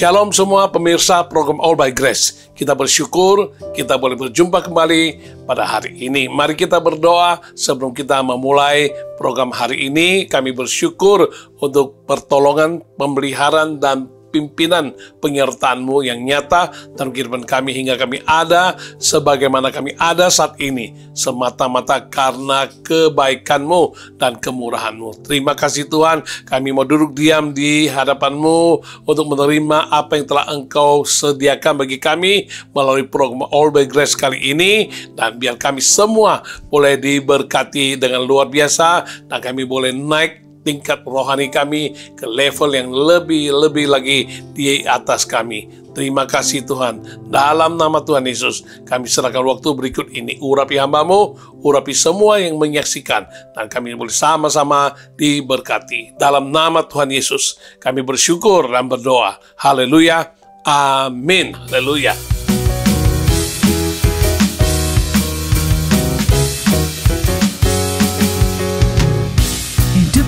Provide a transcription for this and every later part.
Shalom semua pemirsa program All by Grace. Kita bersyukur kita boleh berjumpa kembali pada hari ini. Mari kita berdoa sebelum kita memulai program hari ini. Kami bersyukur untuk pertolongan, pemeliharaan, dan pimpinan penyertaan-Mu yang nyata dalam kehidupan kami hingga kami ada sebagaimana kami ada saat ini, semata-mata karena kebaikan-Mu dan kemurahan-Mu. Terima kasih Tuhan, kami mau duduk diam di hadapan-Mu untuk menerima apa yang telah Engkau sediakan bagi kami melalui program All by Grace kali ini, dan biar kami semua boleh diberkati dengan luar biasa dan kami boleh naik tingkat rohani kami ke level yang lebih lagi di atas kami. Terima kasih Tuhan. Dalam nama Tuhan Yesus, kami serahkan waktu berikut ini. Urapi hamba-Mu, urapi semua yang menyaksikan, dan kami boleh sama-sama diberkati. Dalam nama Tuhan Yesus, kami bersyukur dan berdoa. Haleluya. Amin. Haleluya.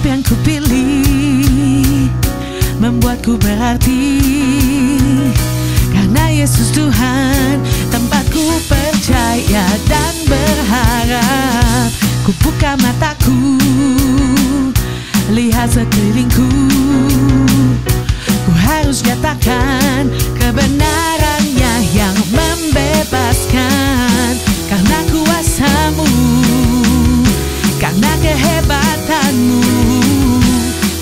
Yang kupilih membuatku berarti, karena Yesus Tuhan tempatku percaya dan berharap. Ku buka mataku, lihat sekelilingku. Ku harus nyatakan kebenarannya yang membebaskan, karena kuasa-Mu, karena kehebatan-Mu,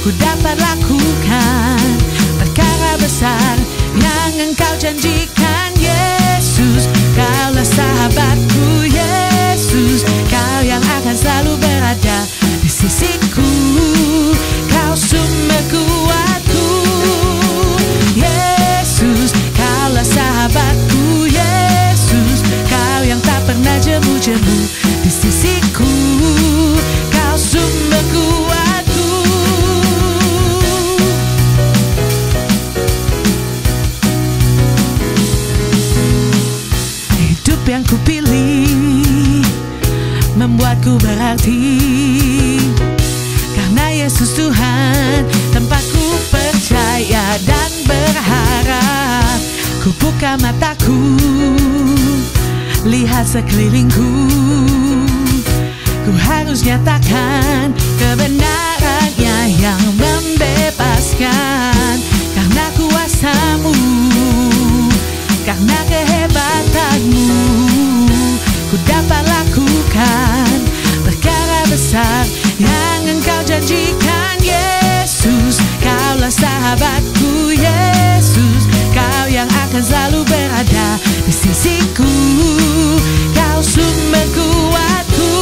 ku dapat lakukan perkara besar yang Engkau janjikan. Yesus, Kaulah sahabatku. Yesus, Kau yang akan selalu berada di sisiku. Kau sumber kuatku. Yesus, Kaulah sahabatku. Yesus, Kau yang tak pernah jemu-jemu di sisiku. Kau sumber kuatku. Hidup yang kupilih membuatku berarti, karena Yesus Tuhan tempatku percaya dan berharap. Ku buka mataku, lihat sekelilingku. Ku harus nyatakan kebenarannya yang membebaskan, karena kuasa-Mu, karena kehebatan-Mu, ku dapat lakukan perkara besar yang Engkau janjikan. Yesus, Kaulah sahabatku. Yesus, Kau yang akan selalu berada di sisiku. Kau sumber kuatku.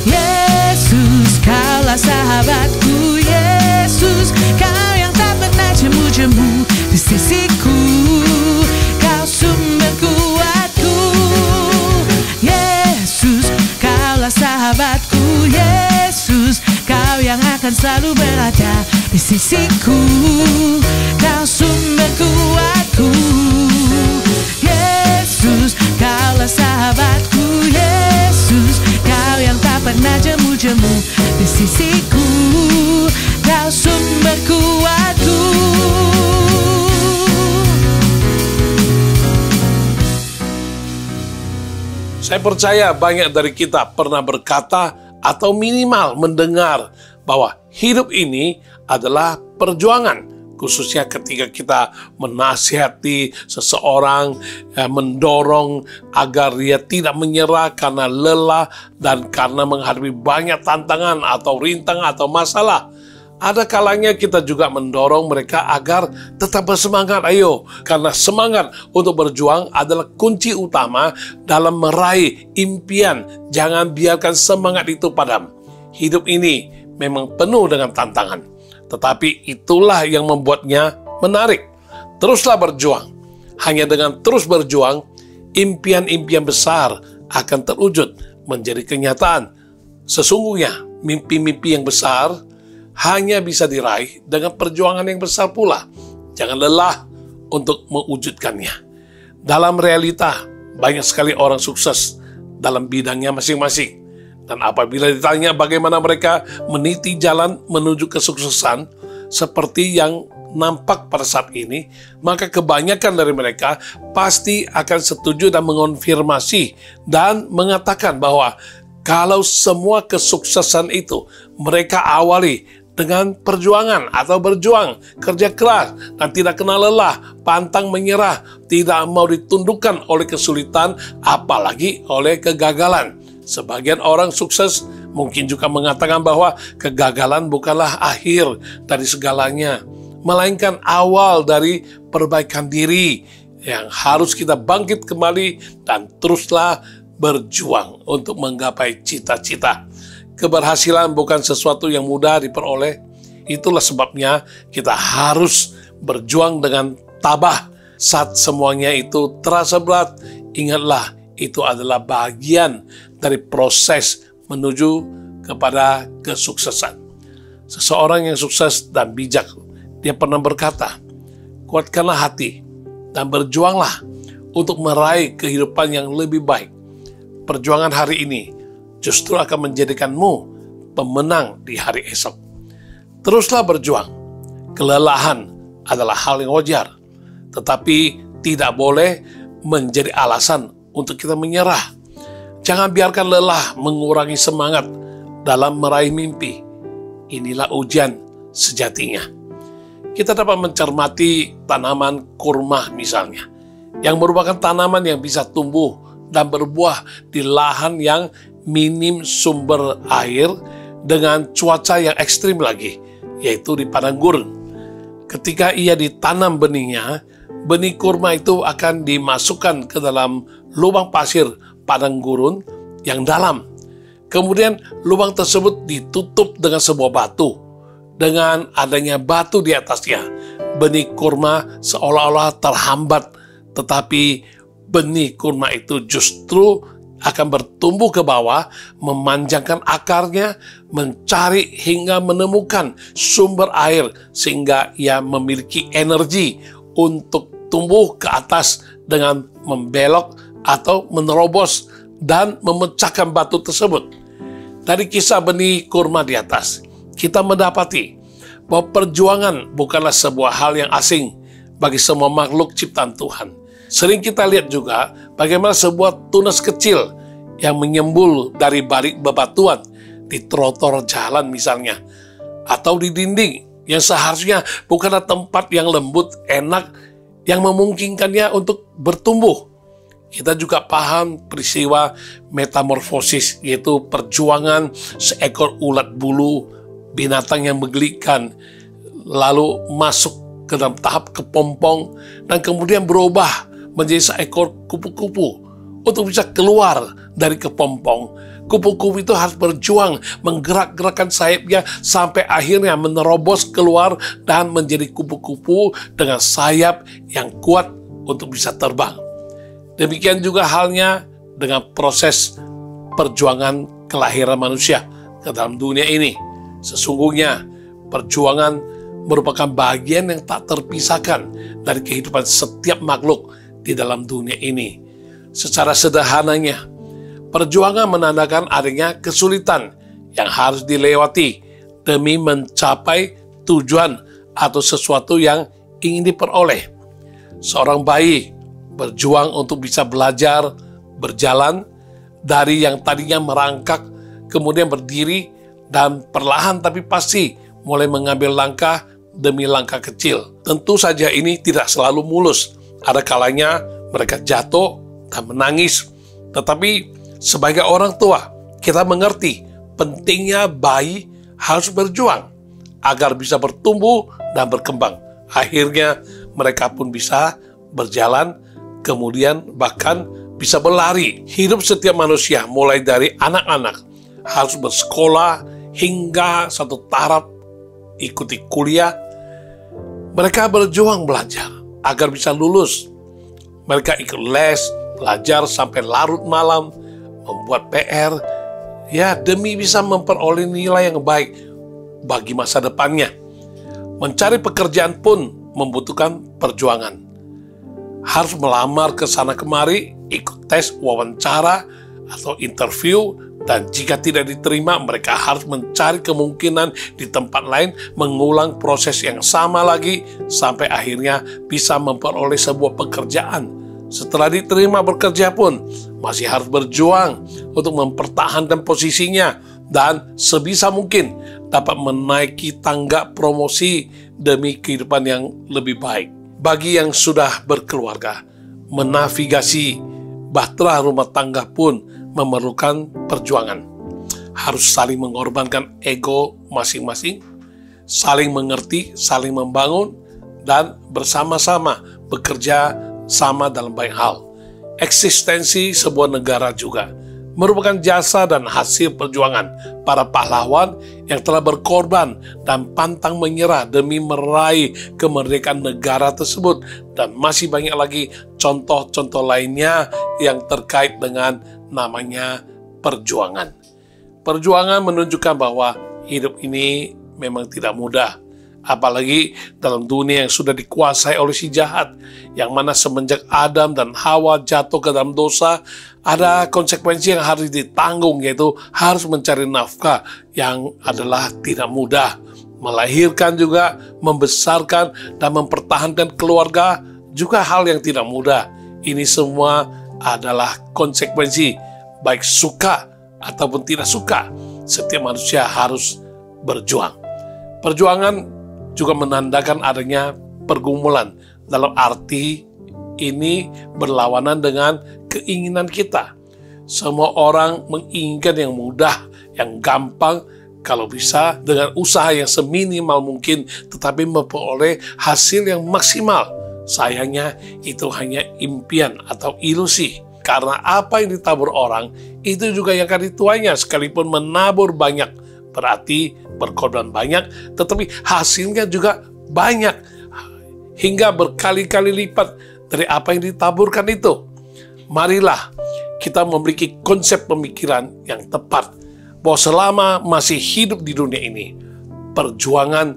Yesus, Kaulah sahabatku. Yesus, Kau yang tak pernah jemu-jemu di sisiku. Kau sumber kuatku. Yesus, Kaulah sahabatku. Yesus, Kau yang akan selalu berada di sisiku. Kau sumber kuatku. Yesus, Kaulah sahabatku. Yesus, Kau yang tak pernah jemu-jemu di sisiku. Kau sumber kuatku. Saya percaya banyak dari kita pernah berkata atau minimal mendengar bahwa hidup ini adalah perjuangan, khususnya ketika kita menasihati seseorang, mendorong agar dia tidak menyerah karena lelah dan karena menghadapi banyak tantangan atau rintangan atau masalah. Ada kalanya kita juga mendorong mereka agar tetap bersemangat. Ayo, karena semangat untuk berjuang adalah kunci utama dalam meraih impian. Jangan biarkan semangat itu padam. Hidup ini memang penuh dengan tantangan, tetapi itulah yang membuatnya menarik. Teruslah berjuang. Hanya dengan terus berjuang, impian-impian besar akan terwujud menjadi kenyataan. Sesungguhnya, mimpi-mimpi yang besar hanya bisa diraih dengan perjuangan yang besar pula. Jangan lelah untuk mewujudkannya. Dalam realita, banyak sekali orang sukses dalam bidangnya masing-masing. Dan apabila ditanya bagaimana mereka meniti jalan menuju kesuksesan, seperti yang nampak pada saat ini, maka kebanyakan dari mereka pasti akan setuju dan mengonfirmasi dan mengatakan bahwa kalau semua kesuksesan itu mereka awali dengan perjuangan atau berjuang, kerja keras, dan tidak kenal lelah, pantang menyerah, tidak mau ditundukkan oleh kesulitan, apalagi oleh kegagalan. Sebagian orang sukses mungkin juga mengatakan bahwa kegagalan bukanlah akhir dari segalanya, melainkan awal dari perbaikan diri yang harus kita bangkit kembali dan teruslah berjuang untuk menggapai cita-cita. Keberhasilan bukan sesuatu yang mudah diperoleh. Itulah sebabnya kita harus berjuang dengan tabah. Saat semuanya itu terasa berat, ingatlah itu adalah bagian dari proses menuju kepada kesuksesan. Seseorang yang sukses dan bijak, dia pernah berkata, kuatkanlah hati dan berjuanglah untuk meraih kehidupan yang lebih baik. Perjuangan hari ini justru akan menjadikanmu pemenang di hari esok. Teruslah berjuang. Kelelahan adalah hal yang wajar, tetapi tidak boleh menjadi alasan untuk kita menyerah. Jangan biarkan lelah mengurangi semangat dalam meraih mimpi. Inilah ujian sejatinya. Kita dapat mencermati tanaman kurma misalnya, yang merupakan tanaman yang bisa tumbuh dan berbuah di lahan yang minim sumber air dengan cuaca yang ekstrim lagi, yaitu di padang gurun. Ketika ia ditanam benihnya, benih kurma itu akan dimasukkan ke dalam lubang pasir padang gurun yang dalam. Kemudian lubang tersebut ditutup dengan sebuah batu. Dengan adanya batu di atasnya, benih kurma seolah-olah terhambat, tetapi benih kurma itu justru akan bertumbuh ke bawah, memanjangkan akarnya, mencari hingga menemukan sumber air, sehingga ia memiliki energi untuk tumbuh ke atas dengan membelok atau menerobos dan memecahkan batu tersebut. Dari kisah benih kurma di atas, kita mendapati bahwa perjuangan bukanlah sebuah hal yang asing bagi semua makhluk ciptaan Tuhan. Sering kita lihat juga bagaimana sebuah tunas kecil yang menyembul dari balik bebatuan di trotoar jalan misalnya, atau di dinding yang seharusnya bukanlah tempat yang lembut, enak, yang memungkinkannya untuk bertumbuh. Kita juga paham peristiwa metamorfosis, yaitu perjuangan seekor ulat bulu, binatang yang menggelikan, lalu masuk ke dalam tahap kepompong, dan kemudian berubah menjadi seekor kupu-kupu. Untuk bisa keluar dari kepompong, kupu-kupu itu harus berjuang menggerak-gerakkan sayapnya sampai akhirnya menerobos keluar dan menjadi kupu-kupu dengan sayap yang kuat untuk bisa terbang. Demikian juga halnya dengan proses perjuangan kelahiran manusia ke dalam dunia ini. Sesungguhnya perjuangan merupakan bagian yang tak terpisahkan dari kehidupan setiap makhluk di dalam dunia ini. Secara sederhananya, perjuangan menandakan adanya kesulitan yang harus dilewati demi mencapai tujuan atau sesuatu yang ingin diperoleh. Seorang bayi berjuang untuk bisa belajar, berjalan dari yang tadinya merangkak, kemudian berdiri, dan perlahan tapi pasti mulai mengambil langkah demi langkah kecil. Tentu saja ini tidak selalu mulus. Ada kalanya mereka jatuh dan menangis. Tetapi sebagai orang tua, kita mengerti pentingnya bayi harus berjuang agar bisa bertumbuh dan berkembang. Akhirnya mereka pun bisa berjalan, kemudian bahkan bisa berlari. Hidup setiap manusia, mulai dari anak-anak, harus bersekolah hingga satu taraf ikuti kuliah. Mereka berjuang belajar agar bisa lulus. Mereka ikut les, belajar sampai larut malam, membuat PR, ya demi bisa memperoleh nilai yang baik bagi masa depannya. Mencari pekerjaan pun membutuhkan perjuangan. Harus melamar ke sana kemari, ikut tes, wawancara, atau interview Dan jika tidak diterima, mereka harus mencari kemungkinan di tempat lain, mengulang proses yang sama lagi, sampai akhirnya bisa memperoleh sebuah pekerjaan. Setelah diterima bekerja pun, masih harus berjuang untuk mempertahankan posisinya, dan sebisa mungkin dapat menaiki tangga promosi demi kehidupan yang lebih baik. Bagi yang sudah berkeluarga, menavigasi bahtera rumah tangga pun memerlukan perjuangan. Harus saling mengorbankan ego masing-masing, saling mengerti, saling membangun, dan bersama-sama bekerja sama dalam banyak hal. Eksistensi sebuah negara juga merupakan jasa dan hasil perjuangan para pahlawan yang telah berkorban dan pantang menyerah demi meraih kemerdekaan negara tersebut. Dan masih banyak lagi contoh-contoh lainnya yang terkait dengan namanya perjuangan. Perjuangan menunjukkan bahwa hidup ini memang tidak mudah, apalagi dalam dunia yang sudah dikuasai oleh si jahat, yang mana semenjak Adam dan Hawa jatuh ke dalam dosa, ada konsekuensi yang harus ditanggung, yaitu harus mencari nafkah yang adalah tidak mudah. Melahirkan juga, membesarkan dan mempertahankan keluarga juga hal yang tidak mudah. Ini semua adalah konsekuensi, baik suka ataupun tidak suka. Setiap manusia harus berjuang. Perjuangan juga menandakan adanya pergumulan, dalam arti ini berlawanan dengan keinginan kita. Semua orang menginginkan yang mudah, yang gampang, kalau bisa dengan usaha yang seminimal mungkin, tetapi memperoleh hasil yang maksimal. Sayangnya itu hanya impian atau ilusi, karena apa yang ditabur orang itu juga yang akan dituainya. Sekalipun menabur banyak, berarti berkorban banyak, tetapi hasilnya juga banyak, hingga berkali-kali lipat dari apa yang ditaburkan itu. Marilah kita memiliki konsep pemikiran yang tepat, bahwa selama masih hidup di dunia ini, perjuangan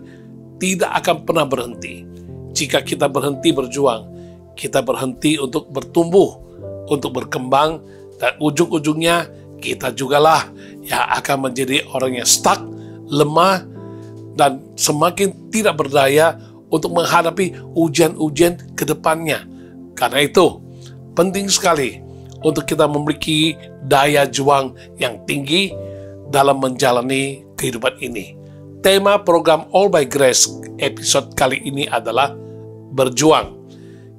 tidak akan pernah berhenti. Jika kita berhenti berjuang, kita berhenti untuk bertumbuh, untuk berkembang, dan ujung-ujungnya kita jugalah yang akan menjadi orang yang stuck, lemah, dan semakin tidak berdaya untuk menghadapi ujian-ujian ke depannya. Karena itu, penting sekali untuk kita memiliki daya juang yang tinggi dalam menjalani kehidupan ini. Tema program All by Grace episode kali ini adalah berjuang.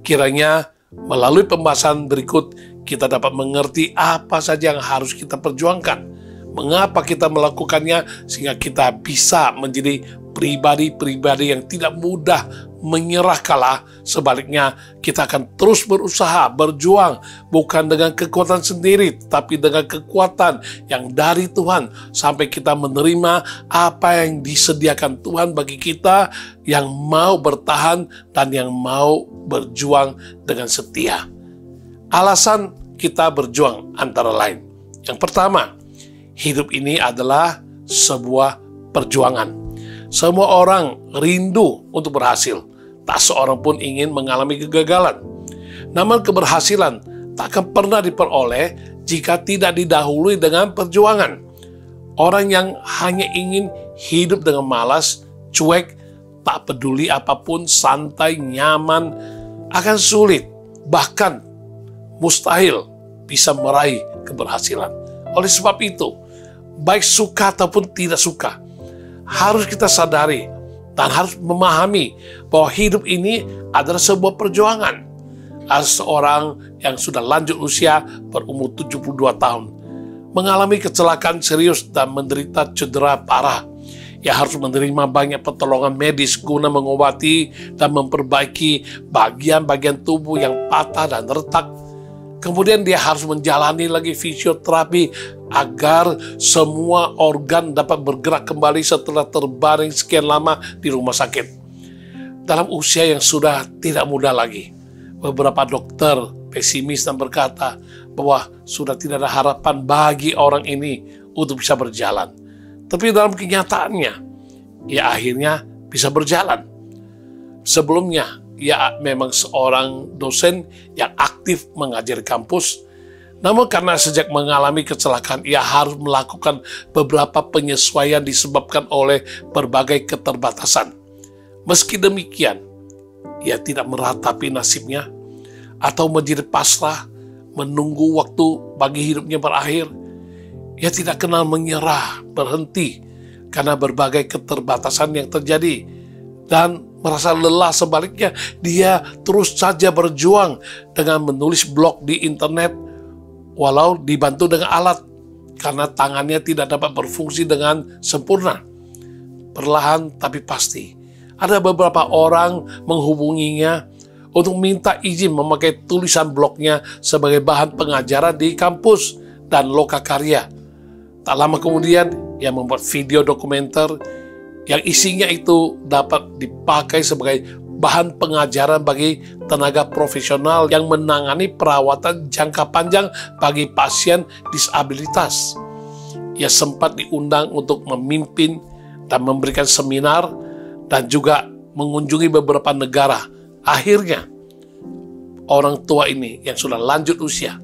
Kiranya melalui pembahasan berikut kita dapat mengerti apa saja yang harus kita perjuangkan, mengapa kita melakukannya, sehingga kita bisa menjadi pribadi-pribadi yang tidak mudah menyerah kalah. Sebaliknya, kita akan terus berusaha, berjuang, bukan dengan kekuatan sendiri, tapi dengan kekuatan yang dari Tuhan, sampai kita menerima apa yang disediakan Tuhan bagi kita yang mau bertahan dan yang mau berjuang dengan setia. Alasan kita berjuang antara lain. Yang pertama, hidup ini adalah sebuah perjuangan. Semua orang rindu untuk berhasil. Tak seorang pun ingin mengalami kegagalan. Namun keberhasilan tak akan pernah diperoleh jika tidak didahului dengan perjuangan. Orang yang hanya ingin hidup dengan malas, cuek, tak peduli apapun, santai, nyaman, akan sulit, bahkan mustahil bisa meraih keberhasilan. Oleh sebab itu, baik suka ataupun tidak suka, harus kita sadari dan harus memahami bahwa hidup ini adalah sebuah perjuangan. Ada seorang yang sudah lanjut usia, berumur 72 tahun, mengalami kecelakaan serius dan menderita cedera parah. Ia harus menerima banyak pertolongan medis guna mengobati dan memperbaiki bagian-bagian tubuh yang patah dan retak. Kemudian dia harus menjalani lagi fisioterapi agar semua organ dapat bergerak kembali setelah terbaring sekian lama di rumah sakit. Dalam usia yang sudah tidak muda lagi, beberapa dokter pesimis dan berkata bahwa sudah tidak ada harapan bagi orang ini untuk bisa berjalan. Tapi dalam kenyataannya, ia akhirnya bisa berjalan. Sebelumnya, ia memang seorang dosen yang aktif mengajar di kampus. Namun karena sejak mengalami kecelakaan, ia harus melakukan beberapa penyesuaian disebabkan oleh berbagai keterbatasan. Meski demikian, ia tidak meratapi nasibnya atau menjadi pasrah menunggu waktu bagi hidupnya berakhir. Ia tidak kenal menyerah, berhenti karena berbagai keterbatasan yang terjadi dan merasa lelah. Sebaliknya, dia terus saja berjuang dengan menulis blog di internet walau dibantu dengan alat karena tangannya tidak dapat berfungsi dengan sempurna. Perlahan tapi pasti, ada beberapa orang menghubunginya untuk minta izin memakai tulisan blognya sebagai bahan pengajaran di kampus dan lokakarya. Tak lama kemudian, ia membuat video dokumenter yang isinya itu dapat dipakai sebagai bahan pengajaran bagi tenaga profesional yang menangani perawatan jangka panjang bagi pasien disabilitas. Ia sempat diundang untuk memimpin dan memberikan seminar dan juga mengunjungi beberapa negara. Akhirnya, orang tua ini yang sudah lanjut usia,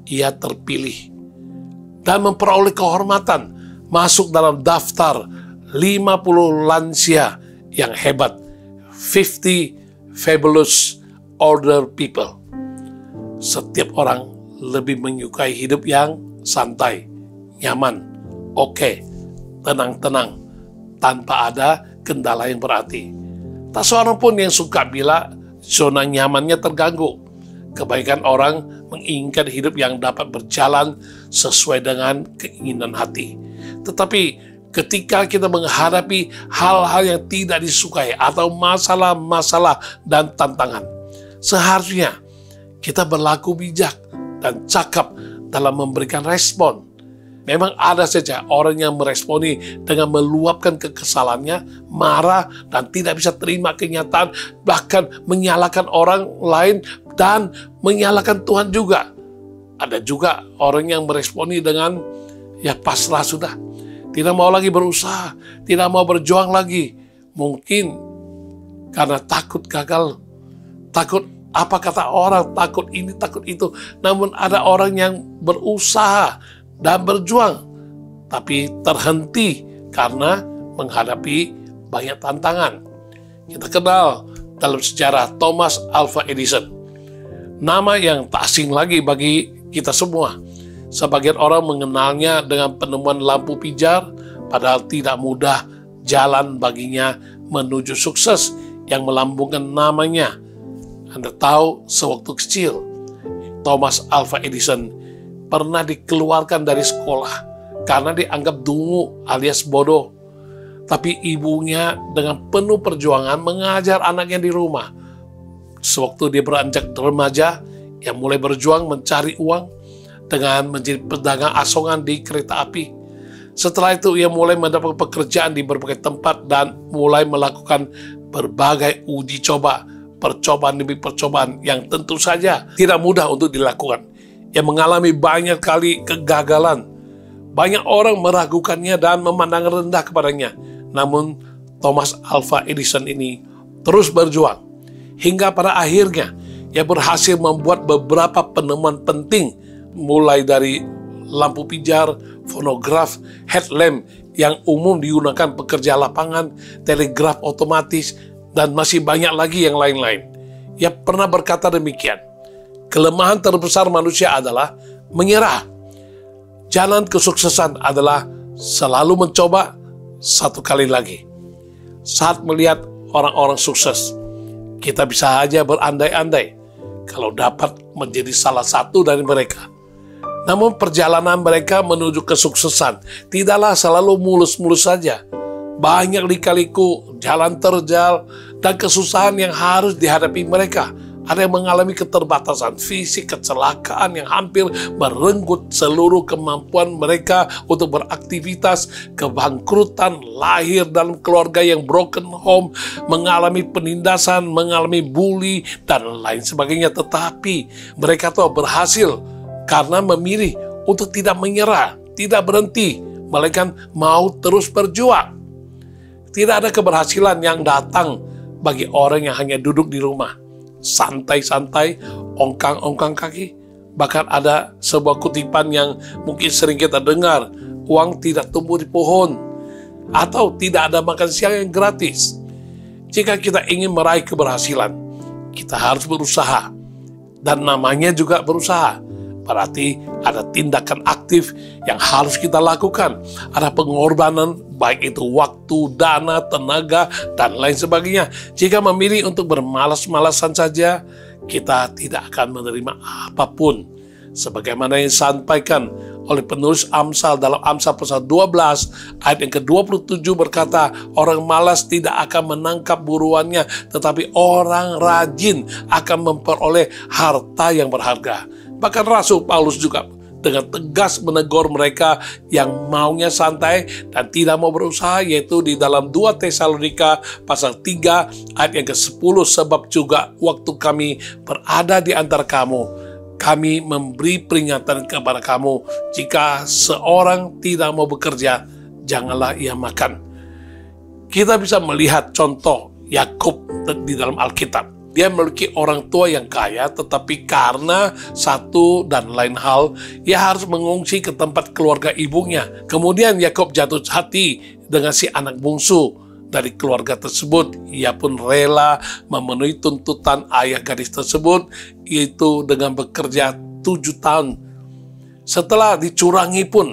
ia terpilih dan memperoleh kehormatan masuk dalam daftar 50 lansia yang hebat, 50 Fabulous Older People. Setiap orang lebih menyukai hidup yang santai, nyaman, tenang-tenang, tanpa ada kendala yang berarti. Tak seorang pun yang suka bila zona nyamannya terganggu. Kebaikan orang menginginkan hidup yang dapat berjalan sesuai dengan keinginan hati. Tetapi ketika kita menghadapi hal-hal yang tidak disukai atau masalah-masalah dan tantangan, seharusnya kita berlaku bijak dan cakap dalam memberikan respon. Memang ada saja orang yang meresponi dengan meluapkan kekesalannya, marah, dan tidak bisa terima kenyataan, bahkan menyalahkan orang lain dan menyalahkan Tuhan juga. Ada juga orang yang meresponi dengan, ya pasrah sudah, tidak mau lagi berusaha, tidak mau berjuang lagi. Mungkin karena takut gagal, takut apa kata orang, takut ini, takut itu. Namun ada orang yang berusaha dan berjuang, tapi terhenti karena menghadapi banyak tantangan. Kita kenal dalam sejarah Thomas Alva Edison, nama yang tak asing lagi bagi kita semua. Sebagian orang mengenalnya dengan penemuan lampu pijar, padahal tidak mudah jalan baginya menuju sukses yang melambungkan namanya. Anda tahu, sewaktu kecil, Thomas Alva Edison pernah dikeluarkan dari sekolah karena dianggap dungu alias bodoh. Tapi ibunya dengan penuh perjuangan mengajar anaknya di rumah. Sewaktu dia beranjak remaja, ia mulai berjuang mencari uang dengan menjadi pedagang asongan di kereta api. Setelah itu ia mulai mendapat pekerjaan di berbagai tempat dan mulai melakukan berbagai uji coba, percobaan demi percobaan yang tentu saja tidak mudah untuk dilakukan. Ia mengalami banyak kali kegagalan. Banyak orang meragukannya dan memandang rendah kepadanya. Namun Thomas Alva Edison ini terus berjuang. Hingga pada akhirnya ia berhasil membuat beberapa penemuan penting, mulai dari lampu pijar, fonograf, headlamp yang umum digunakan pekerja lapangan, telegraf otomatis, dan masih banyak lagi yang lain-lain. Ia pernah berkata demikian, kelemahan terbesar manusia adalah menyerah. Jalan kesuksesan adalah selalu mencoba satu kali lagi. Saat melihat orang-orang sukses, kita bisa saja berandai-andai kalau dapat menjadi salah satu dari mereka. Namun perjalanan mereka menuju kesuksesan tidaklah selalu mulus-mulus saja. Banyak lika-liku, jalan terjal, dan kesusahan yang harus dihadapi mereka. Ada yang mengalami keterbatasan fisik, kecelakaan yang hampir merenggut seluruh kemampuan mereka untuk beraktivitas, kebangkrutan, lahir dalam keluarga yang broken home, mengalami penindasan, mengalami bully, dan lain sebagainya. Tetapi mereka tuh berhasil karena memilih untuk tidak menyerah, tidak berhenti, melainkan mau terus berjuang. Tidak ada keberhasilan yang datang bagi orang yang hanya duduk di rumah, santai-santai, ongkang-ongkang kaki. Bahkan ada sebuah kutipan yang mungkin sering kita dengar, uang tidak tumbuh di pohon, atau tidak ada makan siang yang gratis. Jika kita ingin meraih keberhasilan, kita harus berusaha. Dan namanya juga berusaha. Berarti ada tindakan aktif yang harus kita lakukan. Ada pengorbanan, baik itu waktu, dana, tenaga, dan lain sebagainya. Jika memilih untuk bermalas-malasan saja, kita tidak akan menerima apapun. Sebagaimana yang disampaikan oleh penulis Amsal dalam Amsal pasal 12 ayat yang ke-27 berkata, orang malas tidak akan menangkap buruannya, tetapi orang rajin akan memperoleh harta yang berharga. Bahkan Rasul Paulus juga dengan tegas menegur mereka yang maunya santai dan tidak mau berusaha, yaitu di dalam 2 Tesalonika pasal 3 ayat yang ke-10, sebab juga waktu kami berada di antara kamu, kami memberi peringatan kepada kamu, jika seorang tidak mau bekerja, janganlah ia makan. Kita bisa melihat contoh Yakub di dalam Alkitab. Dia memiliki orang tua yang kaya, tetapi karena satu dan lain hal, ia harus mengungsi ke tempat keluarga ibunya. Kemudian Yakub jatuh hati dengan si anak bungsu dari keluarga tersebut. Ia pun rela memenuhi tuntutan ayah gadis tersebut, yaitu dengan bekerja 7 tahun. Setelah dicurangi pun,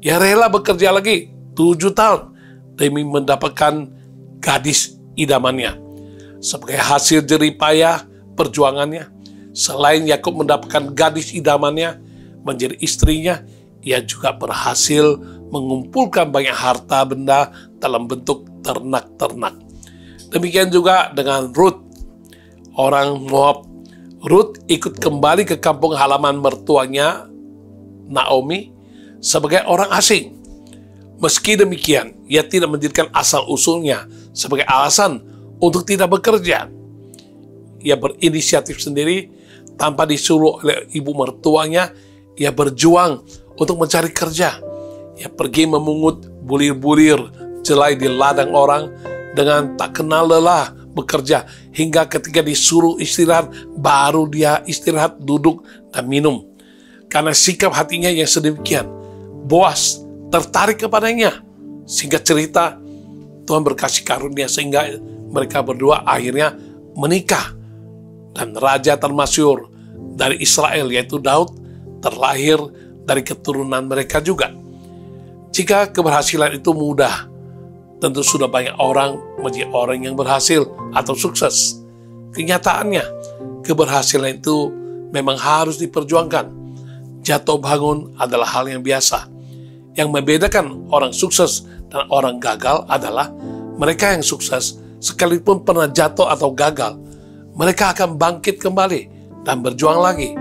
ia rela bekerja lagi 7 tahun demi mendapatkan gadis idamannya. Sebagai hasil jerih payah perjuangannya, selain Yakub mendapatkan gadis idamannya menjadi istrinya, ia juga berhasil mengumpulkan banyak harta benda dalam bentuk ternak-ternak. Demikian juga dengan Ruth, orang Moab. Ruth ikut kembali ke kampung halaman mertuanya, Naomi, sebagai orang asing. Meski demikian, ia tidak menjadikan asal-usulnya sebagai alasan untuk tidak bekerja. Ia berinisiatif sendiri tanpa disuruh oleh ibu mertuanya. Ia berjuang untuk mencari kerja. Ia pergi memungut bulir-bulir jelai di ladang orang dengan tak kenal lelah bekerja, hingga ketika disuruh istirahat, baru dia istirahat, duduk, dan minum. Karena sikap hatinya yang sedemikian, Boas tertarik kepadanya, sehingga cerita Tuhan berkasih karunia sehingga mereka berdua akhirnya menikah. Dan raja termasyhur dari Israel, yaitu Daud, terlahir dari keturunan mereka juga. Jika keberhasilan itu mudah, tentu sudah banyak orang menjadi orang yang berhasil atau sukses. Kenyataannya, keberhasilan itu memang harus diperjuangkan. Jatuh bangun adalah hal yang biasa. Yang membedakan orang sukses dan orang gagal adalah mereka yang sukses, sekalipun pernah jatuh atau gagal, mereka akan bangkit kembali dan berjuang lagi.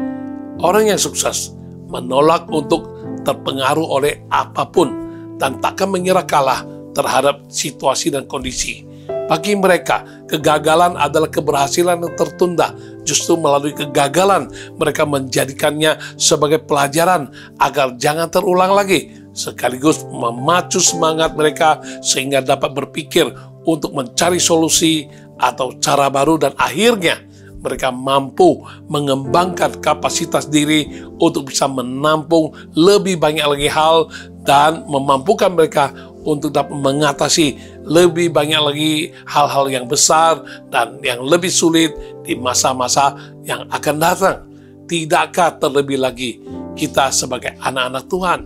Orang yang sukses menolak untuk terpengaruh oleh apapun dan takkan menyerah kalah terhadap situasi dan kondisi. Bagi mereka, kegagalan adalah keberhasilan yang tertunda. Justru melalui kegagalan, mereka menjadikannya sebagai pelajaran agar jangan terulang lagi, sekaligus memacu semangat mereka sehingga dapat berpikir untuk mencari solusi atau cara baru, dan akhirnya mereka mampu mengembangkan kapasitas diri untuk bisa menampung lebih banyak lagi hal dan memampukan mereka untuk dapat mengatasi lebih banyak lagi hal-hal yang besar dan yang lebih sulit di masa-masa yang akan datang. Tidakkah terlebih lagi kita sebagai anak-anak Tuhan,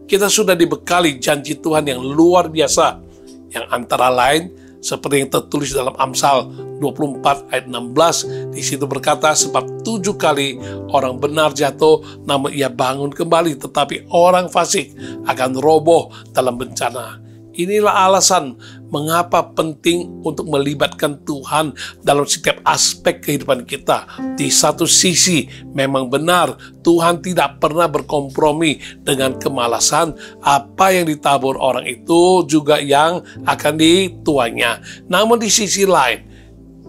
kita sudah dibekali janji Tuhan yang luar biasa, yang antara lain seperti yang tertulis dalam Amsal 24 ayat 16. Di situ berkata, sebab 7 kali orang benar jatuh, namun ia bangun kembali, tetapi orang fasik akan roboh dalam bencana. Inilah alasan mengapa penting untuk melibatkan Tuhan dalam setiap aspek kehidupan kita. Di satu sisi, memang benar Tuhan tidak pernah berkompromi dengan kemalasan. Apa yang ditabur orang itu juga yang akan dituainya. Namun di sisi lain,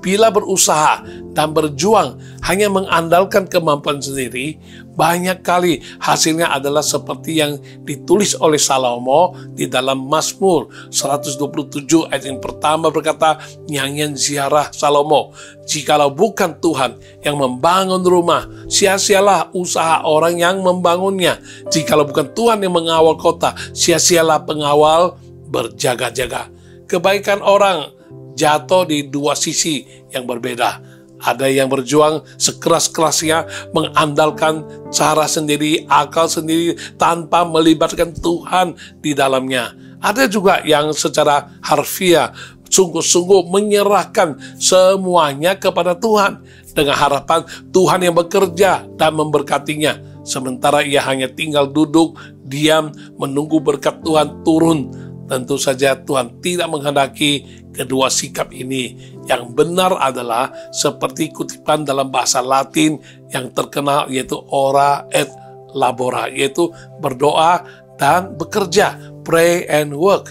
bila berusaha dan berjuang hanya mengandalkan kemampuan sendiri, banyak kali hasilnya adalah seperti yang ditulis oleh Salomo di dalam Mazmur 127 ayat yang pertama berkata, nyanyian ziarah Salomo, "Jikalau bukan Tuhan yang membangun rumah, sia-sialah usaha orang yang membangunnya. Jikalau bukan Tuhan yang mengawal kota, sia-sialah pengawal berjaga-jaga." Kebaikan orang jatuh di dua sisi yang berbeda. Ada yang berjuang sekeras-kerasnya mengandalkan cara sendiri, akal sendiri tanpa melibatkan Tuhan di dalamnya. Ada juga yang secara harfiah sungguh-sungguh menyerahkan semuanya kepada Tuhan dengan harapan Tuhan yang bekerja dan memberkatinya. Sementara ia hanya tinggal duduk, diam, menunggu berkat Tuhan turun. Tentu saja Tuhan tidak menghendaki kedua sikap ini. Yang benar adalah seperti kutipan dalam bahasa Latin yang terkenal, yaitu ora et labora, yaitu berdoa dan bekerja, pray and work.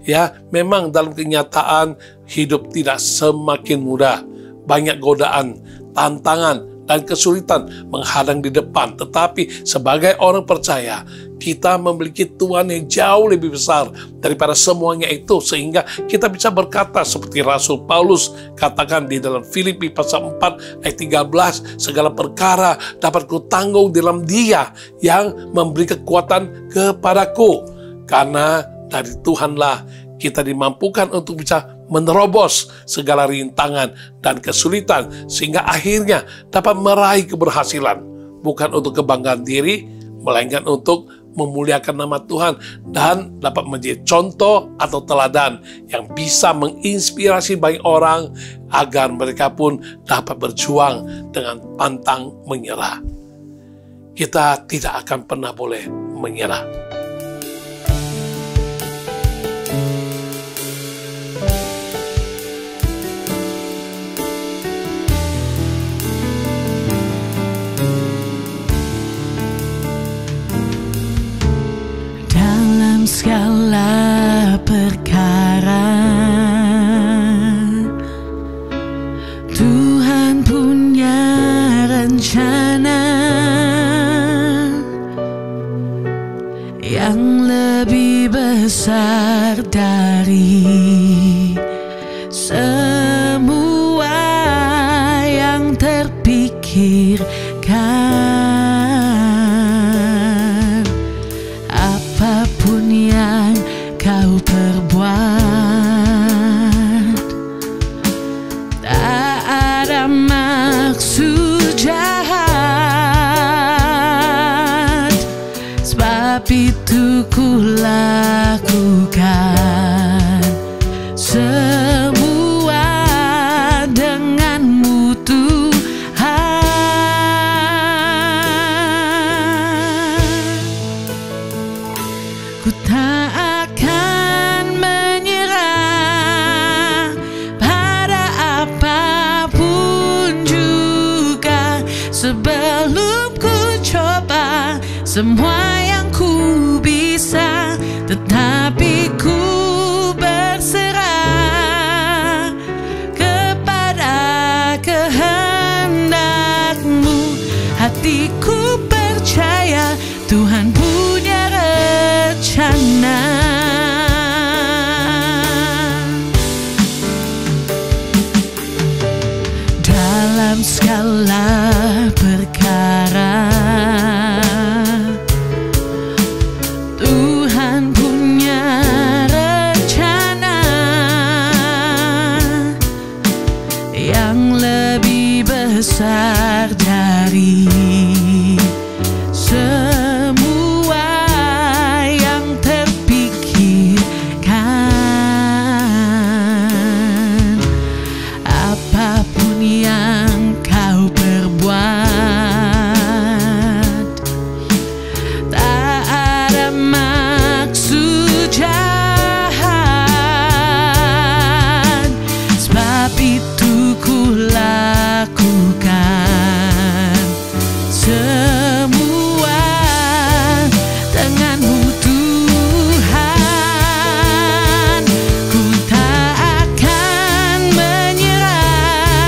Ya, memang dalam kenyataan hidup tidak semakin mudah. Banyak godaan, tantangan, dan kesulitan menghadang di depan. Tetapi sebagai orang percaya, kita memiliki Tuhan yang jauh lebih besar daripada semuanya itu, sehingga kita bisa berkata seperti Rasul Paulus katakan di dalam Filipi pasal 4 ayat 13, segala perkara dapat kutanggung dalam Dia yang memberi kekuatan kepadaku. Karena dari Tuhanlah kita dimampukan untuk bisa menerobos segala rintangan dan kesulitan, sehingga akhirnya dapat meraih keberhasilan, bukan untuk kebanggaan diri, melainkan untuk memuliakan nama Tuhan dan dapat menjadi contoh atau teladan yang bisa menginspirasi banyak orang agar mereka pun dapat berjuang dengan pantang menyerah. Kita tidak akan pernah boleh menyerah. Segala perkara Tuhan punya rencana yang lebih besar dari semua yang terpikirkan. Apapun yang kau perbuat, tak ada maksud jahat, sebab itu ku lakukan semua denganmu Tuhan. Ku tak akan menyerah pada apapun juga, sebelum ku coba semua yang ku bisa, tetapi ku berserah kepada kehendakmu. Hatiku percaya Tuhan punya rencana. Dalam segala perkara Tuhan punya rencana yang lebih besar dari semua yang terpikirkan. Apapun yang kau perbuat, tak ada maksud jahat, sebab itu ku lakukan semua denganmu Tuhan. Ku tak akan menyerah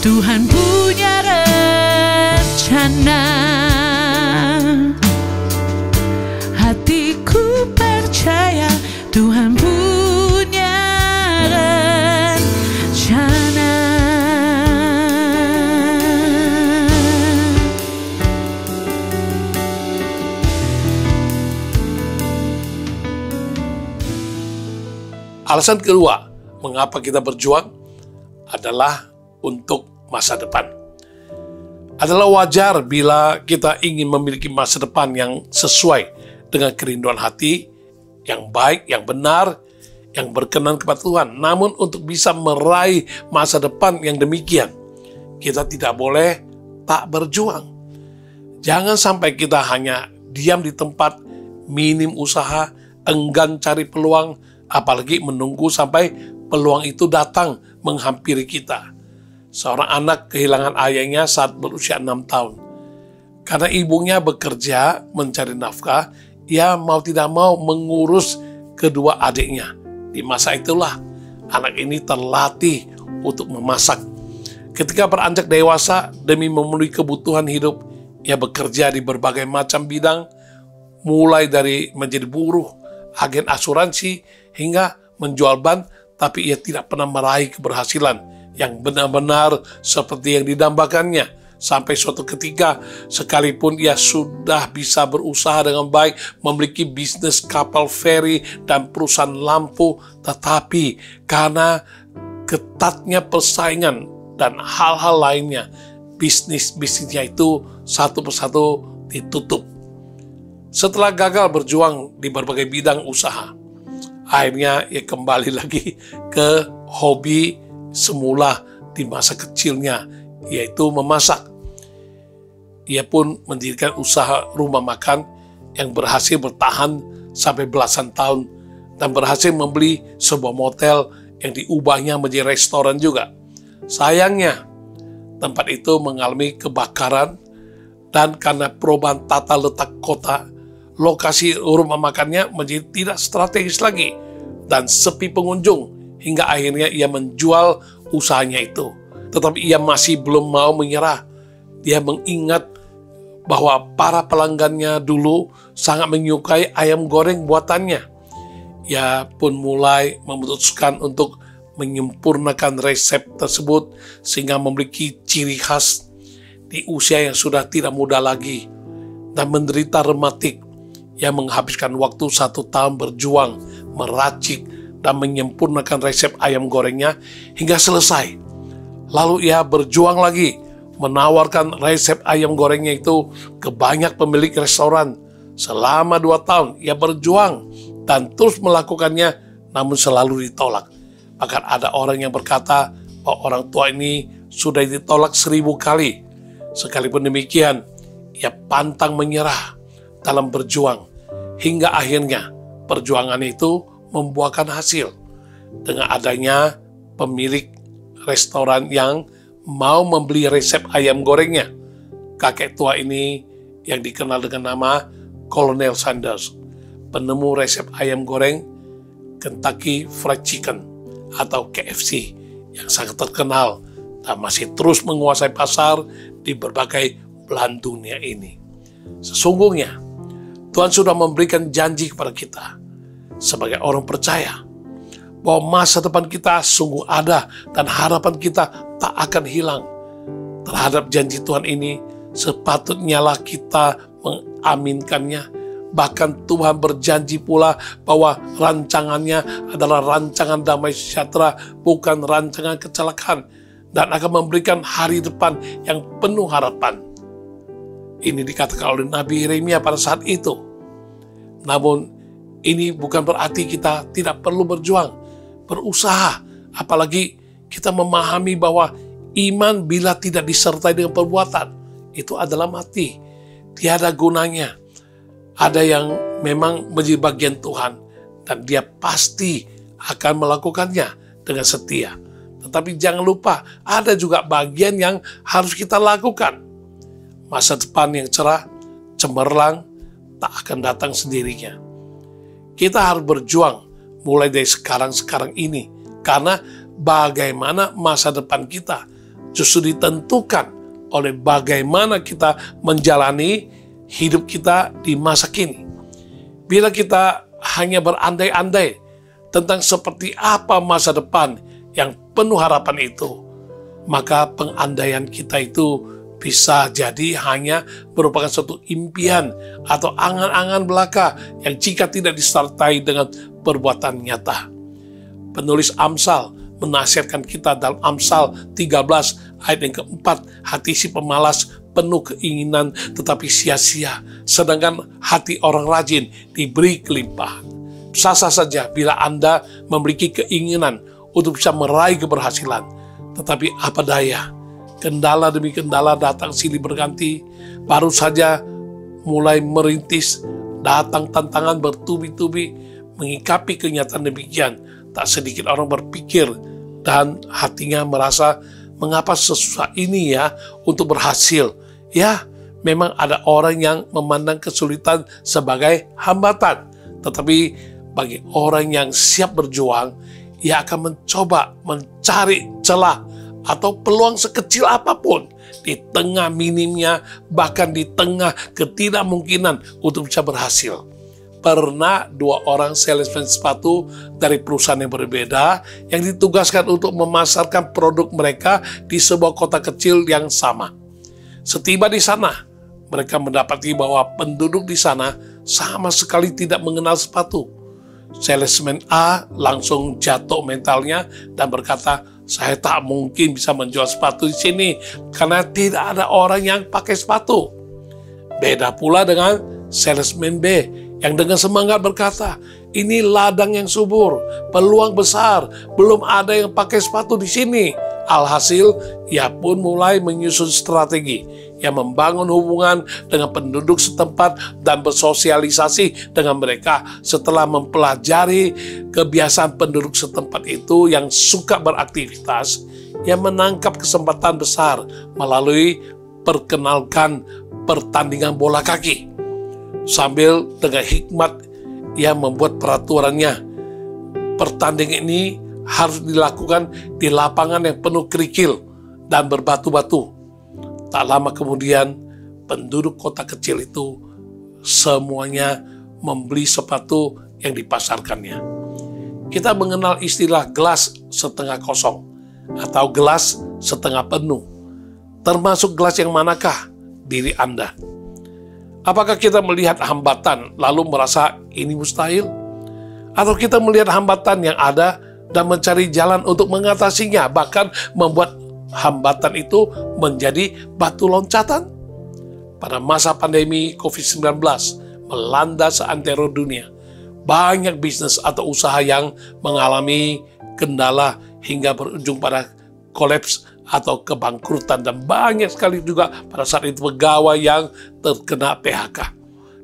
Tuhan punya rencana. Hatiku percaya Tuhan punya rencana. Alasan kedua, mengapa kita berjuang adalah untuk masa depan. Adalah wajar bila kita ingin memiliki masa depan yang sesuai dengan kerinduan hati, yang baik, yang benar, yang berkenan kepada Tuhan. Namun untuk bisa meraih masa depan yang demikian, kita tidak boleh tak berjuang. Jangan sampai kita hanya diam di tempat, minim usaha, enggan cari peluang, apalagi menunggu sampai peluang itu datang menghampiri kita. Seorang anak kehilangan ayahnya saat berusia 6 tahun. Karena ibunya bekerja mencari nafkah, ia mau tidak mau mengurus kedua adiknya. Di masa itulah anak ini terlatih untuk memasak. Ketika beranjak dewasa, demi memenuhi kebutuhan hidup, ia bekerja di berbagai macam bidang, mulai dari menjadi buruh, agen asuransi, hingga menjual ban, tapi ia tidak pernah meraih keberhasilan yang benar-benar seperti yang didambakannya. Sampai suatu ketika, sekalipun ia sudah bisa berusaha dengan baik, memiliki bisnis kapal feri dan perusahaan lampu, tetapi karena ketatnya persaingan dan hal-hal lainnya, bisnisnya itu satu persatu ditutup. Setelah gagal berjuang di berbagai bidang usaha, akhirnya ia kembali lagi ke hobi semula di masa kecilnya, yaitu memasak. Ia pun mendirikan usaha rumah makan yang berhasil bertahan sampai belasan tahun dan berhasil membeli sebuah motel yang diubahnya menjadi restoran juga. Sayangnya, tempat itu mengalami kebakaran dan karena perubahan tata letak kota, lokasi rumah makannya menjadi tidak strategis lagi dan sepi pengunjung, hingga akhirnya ia menjual usahanya itu. Tetapi ia masih belum mau menyerah. Dia mengingat bahwa para pelanggannya dulu sangat menyukai ayam goreng buatannya. Ia pun mulai memutuskan untuk menyempurnakan resep tersebut sehingga memiliki ciri khas. Di usia yang sudah tidak muda lagi dan menderita rematik, ia menghabiskan waktu 1 tahun berjuang, meracik, dan menyempurnakan resep ayam gorengnya hingga selesai. Lalu ia berjuang lagi, menawarkan resep ayam gorengnya itu ke banyak pemilik restoran. Selama 2 tahun ia berjuang dan terus melakukannya, namun selalu ditolak. Bahkan ada orang yang berkata bahwa orang tua ini sudah ditolak 1000 kali. Sekalipun demikian, ia pantang menyerah dalam berjuang, hingga akhirnya perjuangan itu membuahkan hasil dengan adanya pemilik restoran yang mau membeli resep ayam gorengnya. Kakek tua ini yang dikenal dengan nama Colonel Sanders, penemu resep ayam goreng Kentucky Fried Chicken atau KFC yang sangat terkenal dan masih terus menguasai pasar di berbagai belahan dunia ini. Sesungguhnya Tuhan sudah memberikan janji kepada kita sebagai orang percaya bahwa masa depan kita sungguh ada dan harapan kita tak akan hilang. Terhadap janji Tuhan ini, sepatutnya lah kita mengaminkannya. Bahkan Tuhan berjanji pula bahwa rancangannya adalah rancangan damai sejahtera, bukan rancangan kecelakaan, dan akan memberikan hari depan yang penuh harapan. Ini dikatakan oleh Nabi Yeremia pada saat itu. Namun ini bukan berarti kita tidak perlu berjuang, berusaha, apalagi kita memahami bahwa iman bila tidak disertai dengan perbuatan, itu adalah mati. Tiada gunanya. Ada yang memang menjadi bagian Tuhan, dan dia pasti akan melakukannya dengan setia. Tetapi jangan lupa, ada juga bagian yang harus kita lakukan. Masa depan yang cerah, cemerlang, tak akan datang sendirinya. Kita harus berjuang mulai dari sekarang ini, karena bagaimana masa depan kita justru ditentukan oleh bagaimana kita menjalani hidup kita di masa kini. Bila kita hanya berandai-andai tentang seperti apa masa depan yang penuh harapan itu, maka pengandaian kita itu bisa jadi hanya merupakan suatu impian atau angan-angan belaka yang jika tidak disertai dengan perbuatan nyata. Penulis Amsal menasihatkan kita dalam Amsal 13 ayat yang keempat, hati si pemalas penuh keinginan tetapi sia-sia, sedangkan hati orang rajin diberi kelimpahan. Sah-sah saja bila Anda memiliki keinginan untuk bisa meraih keberhasilan, tetapi apa daya, kendala demi kendala datang silih berganti. Baru saja mulai merintis, datang tantangan bertubi-tubi. Mengikapi kenyataan demikian, tak sedikit orang berpikir dan hatinya merasa, mengapa sesusah ini ya untuk berhasil? Ya, memang ada orang yang memandang kesulitan sebagai hambatan. Tetapi bagi orang yang siap berjuang, ia akan mencoba mencari celah atau peluang sekecil apapun di tengah minimnya, bahkan di tengah ketidakmungkinan untuk bisa berhasil. Pernah 2 orang salesman sepatu dari perusahaan yang berbeda yang ditugaskan untuk memasarkan produk mereka di sebuah kota kecil yang sama. Setiba di sana, mereka mendapati bahwa penduduk di sana sama sekali tidak mengenal sepatu. Salesman A langsung jatuh mentalnya dan berkata, saya tak mungkin bisa menjual sepatu di sini karena tidak ada orang yang pakai sepatu. Beda pula dengan salesman B yang dengan semangat berkata, ini ladang yang subur, peluang besar, belum ada yang pakai sepatu di sini. Alhasil, ia pun mulai menyusun strategi yang membangun hubungan dengan penduduk setempat dan bersosialisasi dengan mereka. Setelah mempelajari kebiasaan penduduk setempat itu yang suka beraktivitas, ia menangkap kesempatan besar melalui perkenalkan pertandingan bola kaki. Sambil dengan hikmat, ia membuat peraturannya. Pertandingan ini harus dilakukan di lapangan yang penuh kerikil dan berbatu-batu. Tak lama kemudian, penduduk kota kecil itu semuanya membeli sepatu yang dipasarkannya. Kita mengenal istilah gelas setengah kosong atau gelas setengah penuh. Termasuk gelas yang manakah diri Anda? Apakah kita melihat hambatan lalu merasa ini mustahil? Atau kita melihat hambatan yang ada dan mencari jalan untuk mengatasinya, bahkan membuat hambatan itu menjadi batu loncatan? Pada masa pandemi COVID-19 melanda seantero dunia, banyak bisnis atau usaha yang mengalami kendala hingga berujung pada kolaps atau kebangkrutan, dan banyak sekali juga pada saat itu pegawai yang terkena PHK.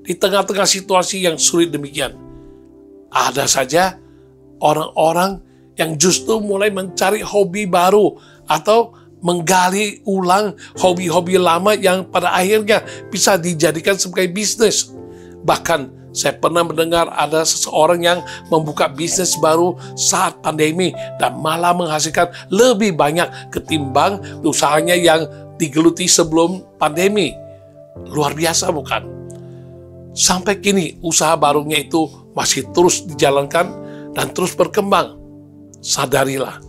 Di tengah-tengah situasi yang sulit demikian, ada saja orang-orang yang justru mulai mencari hobi baru atau menggali ulang hobi-hobi lama yang pada akhirnya bisa dijadikan sebagai bisnis. Bahkan saya pernah mendengar ada seseorang yang membuka bisnis baru saat pandemi dan malah menghasilkan lebih banyak ketimbang usahanya yang digeluti sebelum pandemi. Luar biasa bukan? Sampai kini usaha barunya itu masih terus dijalankan dan terus berkembang. Sadarilah,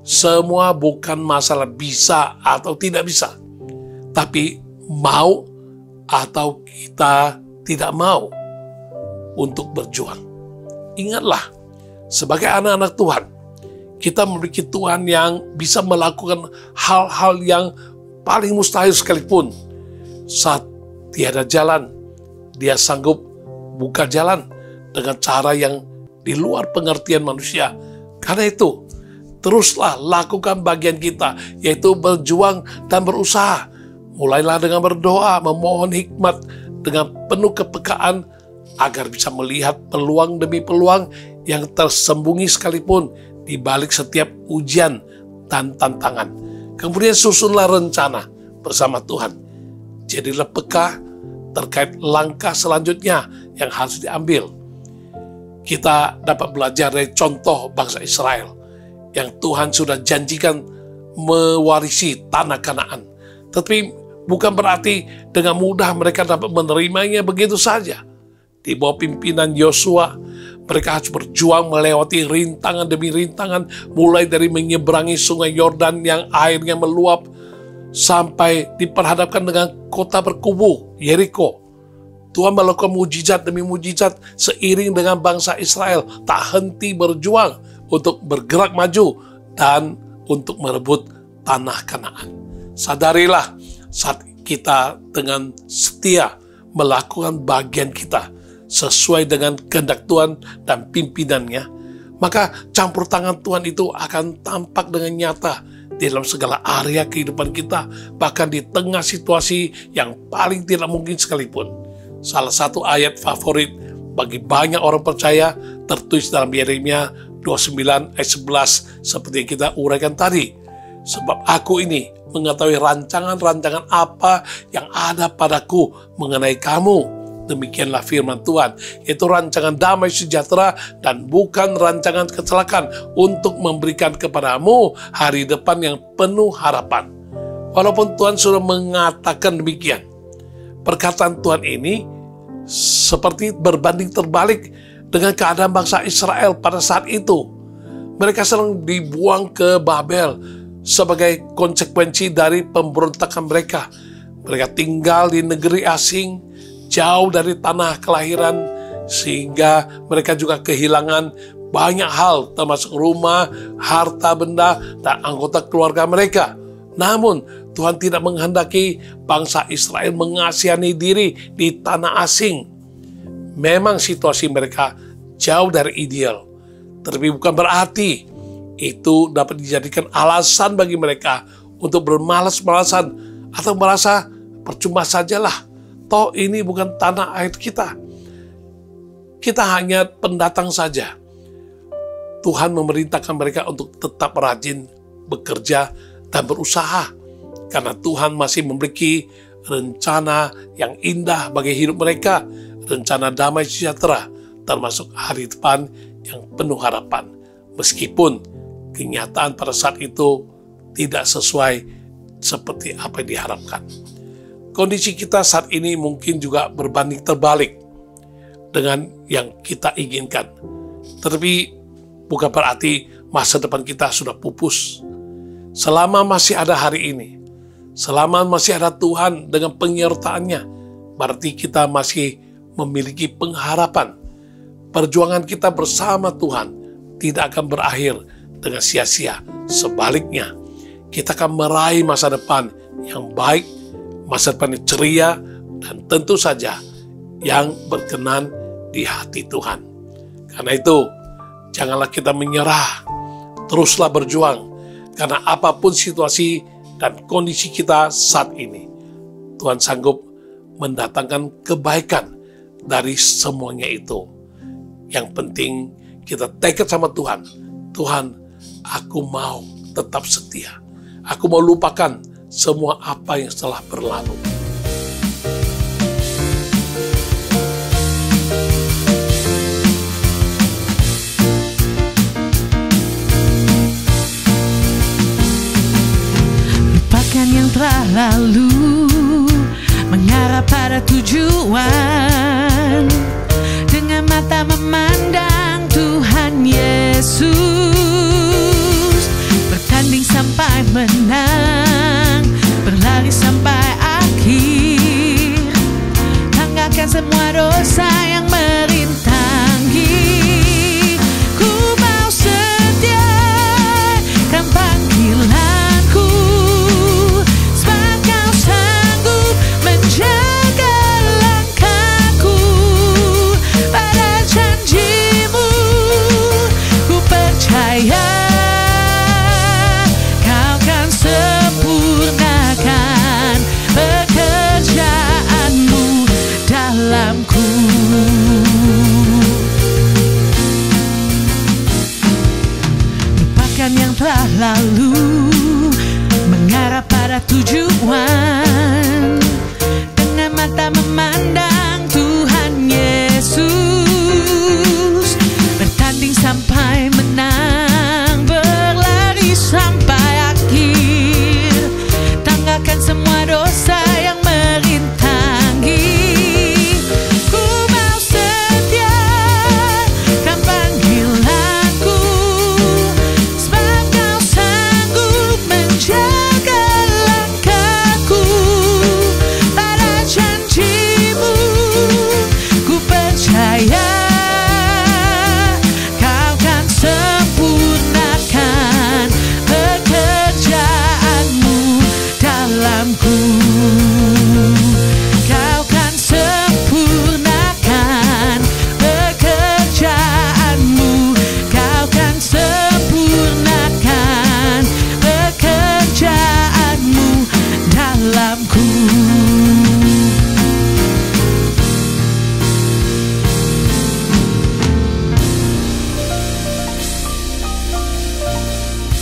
semua bukan masalah bisa atau tidak bisa, tapi mau atau kita tidak mau untuk berjuang. Ingatlah, sebagai anak-anak Tuhan, kita memiliki Tuhan yang bisa melakukan hal-hal yang paling mustahil sekalipun. Saat tiada jalan, Dia sanggup buka jalan dengan cara yang di luar pengertian manusia. Karena itu, teruslah lakukan bagian kita, yaitu berjuang dan berusaha. Mulailah dengan berdoa, memohon hikmat dengan penuh kepekaan, agar bisa melihat peluang demi peluang yang tersembunyi sekalipun di balik setiap ujian dan tantangan. Kemudian susunlah rencana bersama Tuhan. Jadilah peka terkait langkah selanjutnya yang harus diambil. Kita dapat belajar dari contoh bangsa Israel yang Tuhan sudah janjikan mewarisi tanah Kanaan. Tetapi bukan berarti dengan mudah mereka dapat menerimanya begitu saja. Di bawah pimpinan Yosua, mereka harus berjuang melewati rintangan demi rintangan, mulai dari menyeberangi sungai Yordan yang airnya meluap, sampai diperhadapkan dengan kota berkubu, Yeriko. Tuhan melakukan mujizat demi mujizat seiring dengan bangsa Israel tak henti berjuang untuk bergerak maju dan untuk merebut tanah Kanaan. Sadarilah, saat kita dengan setia melakukan bagian kita sesuai dengan kehendak Tuhan dan pimpinannya, maka campur tangan Tuhan itu akan tampak dengan nyata di dalam segala area kehidupan kita, bahkan di tengah situasi yang paling tidak mungkin sekalipun. Salah satu ayat favorit bagi banyak orang percaya tertulis dalam Yeremia 29 ayat 11 seperti yang kita uraikan tadi. Sebab aku ini mengetahui rancangan-rancangan apa yang ada padaku mengenai kamu. Demikianlah firman Tuhan, yaitu rancangan damai sejahtera dan bukan rancangan kecelakaan, untuk memberikan kepadamu hari depan yang penuh harapan. Walaupun Tuhan sudah mengatakan demikian, perkataan Tuhan ini seperti berbanding terbalik dengan keadaan bangsa Israel pada saat itu. Mereka sedang dibuang ke Babel sebagai konsekuensi dari pemberontakan mereka. Mereka tinggal di negeri asing, jauh dari tanah kelahiran, sehingga mereka juga kehilangan banyak hal, termasuk rumah, harta benda, dan anggota keluarga mereka. Namun, Tuhan tidak menghendaki bangsa Israel mengasihani diri di tanah asing. Memang situasi mereka jauh dari ideal, tetapi bukan berarti itu dapat dijadikan alasan bagi mereka untuk bermalas-malasan atau merasa percuma sajalah. Toh ini bukan tanah air kita. Kita hanya pendatang saja. Tuhan memerintahkan mereka untuk tetap rajin bekerja dan berusaha, karena Tuhan masih memiliki rencana yang indah bagi hidup mereka, rencana damai sejahtera, termasuk hari depan yang penuh harapan. Meskipun kenyataan pada saat itu tidak sesuai seperti apa yang diharapkan. Kondisi kita saat ini mungkin juga berbanding terbalik dengan yang kita inginkan. Tetapi bukan berarti masa depan kita sudah pupus. Selama masih ada hari ini, selama masih ada Tuhan dengan penyertaannya, berarti kita masih memiliki pengharapan. Perjuangan kita bersama Tuhan tidak akan berakhir dengan sia-sia. Sebaliknya, kita akan meraih masa depan yang baik, masa depan yang ceria, dan tentu saja yang berkenan di hati Tuhan. Karena itu, janganlah kita menyerah, teruslah berjuang, karena apapun situasi dan kondisi kita saat ini, Tuhan sanggup mendatangkan kebaikan dari semuanya itu. Yang penting kita tekad sama Tuhan. Tuhan, aku mau tetap setia. Aku mau lupakan semua apa yang telah berlalu. Lupakan yang telah lalu, mengarah pada tujuan, dengan mata memandang Tuhan Yesus, bertanding sampai menang, berlari sampai akhir, tanggalkan semua dosa yang merintangi. Ku mau setia kan panggilanku, sebab kau sanggup menjaga langkahku. Pada janjimu ku percaya, kau kan sempurnakan pekerjaanmu dalamku. Lupakan yang telah lalu, mengarah pada tujuan, dengan mata memandang Tuhan Yesus, bertanding sampai menang, berlari sampai akhir,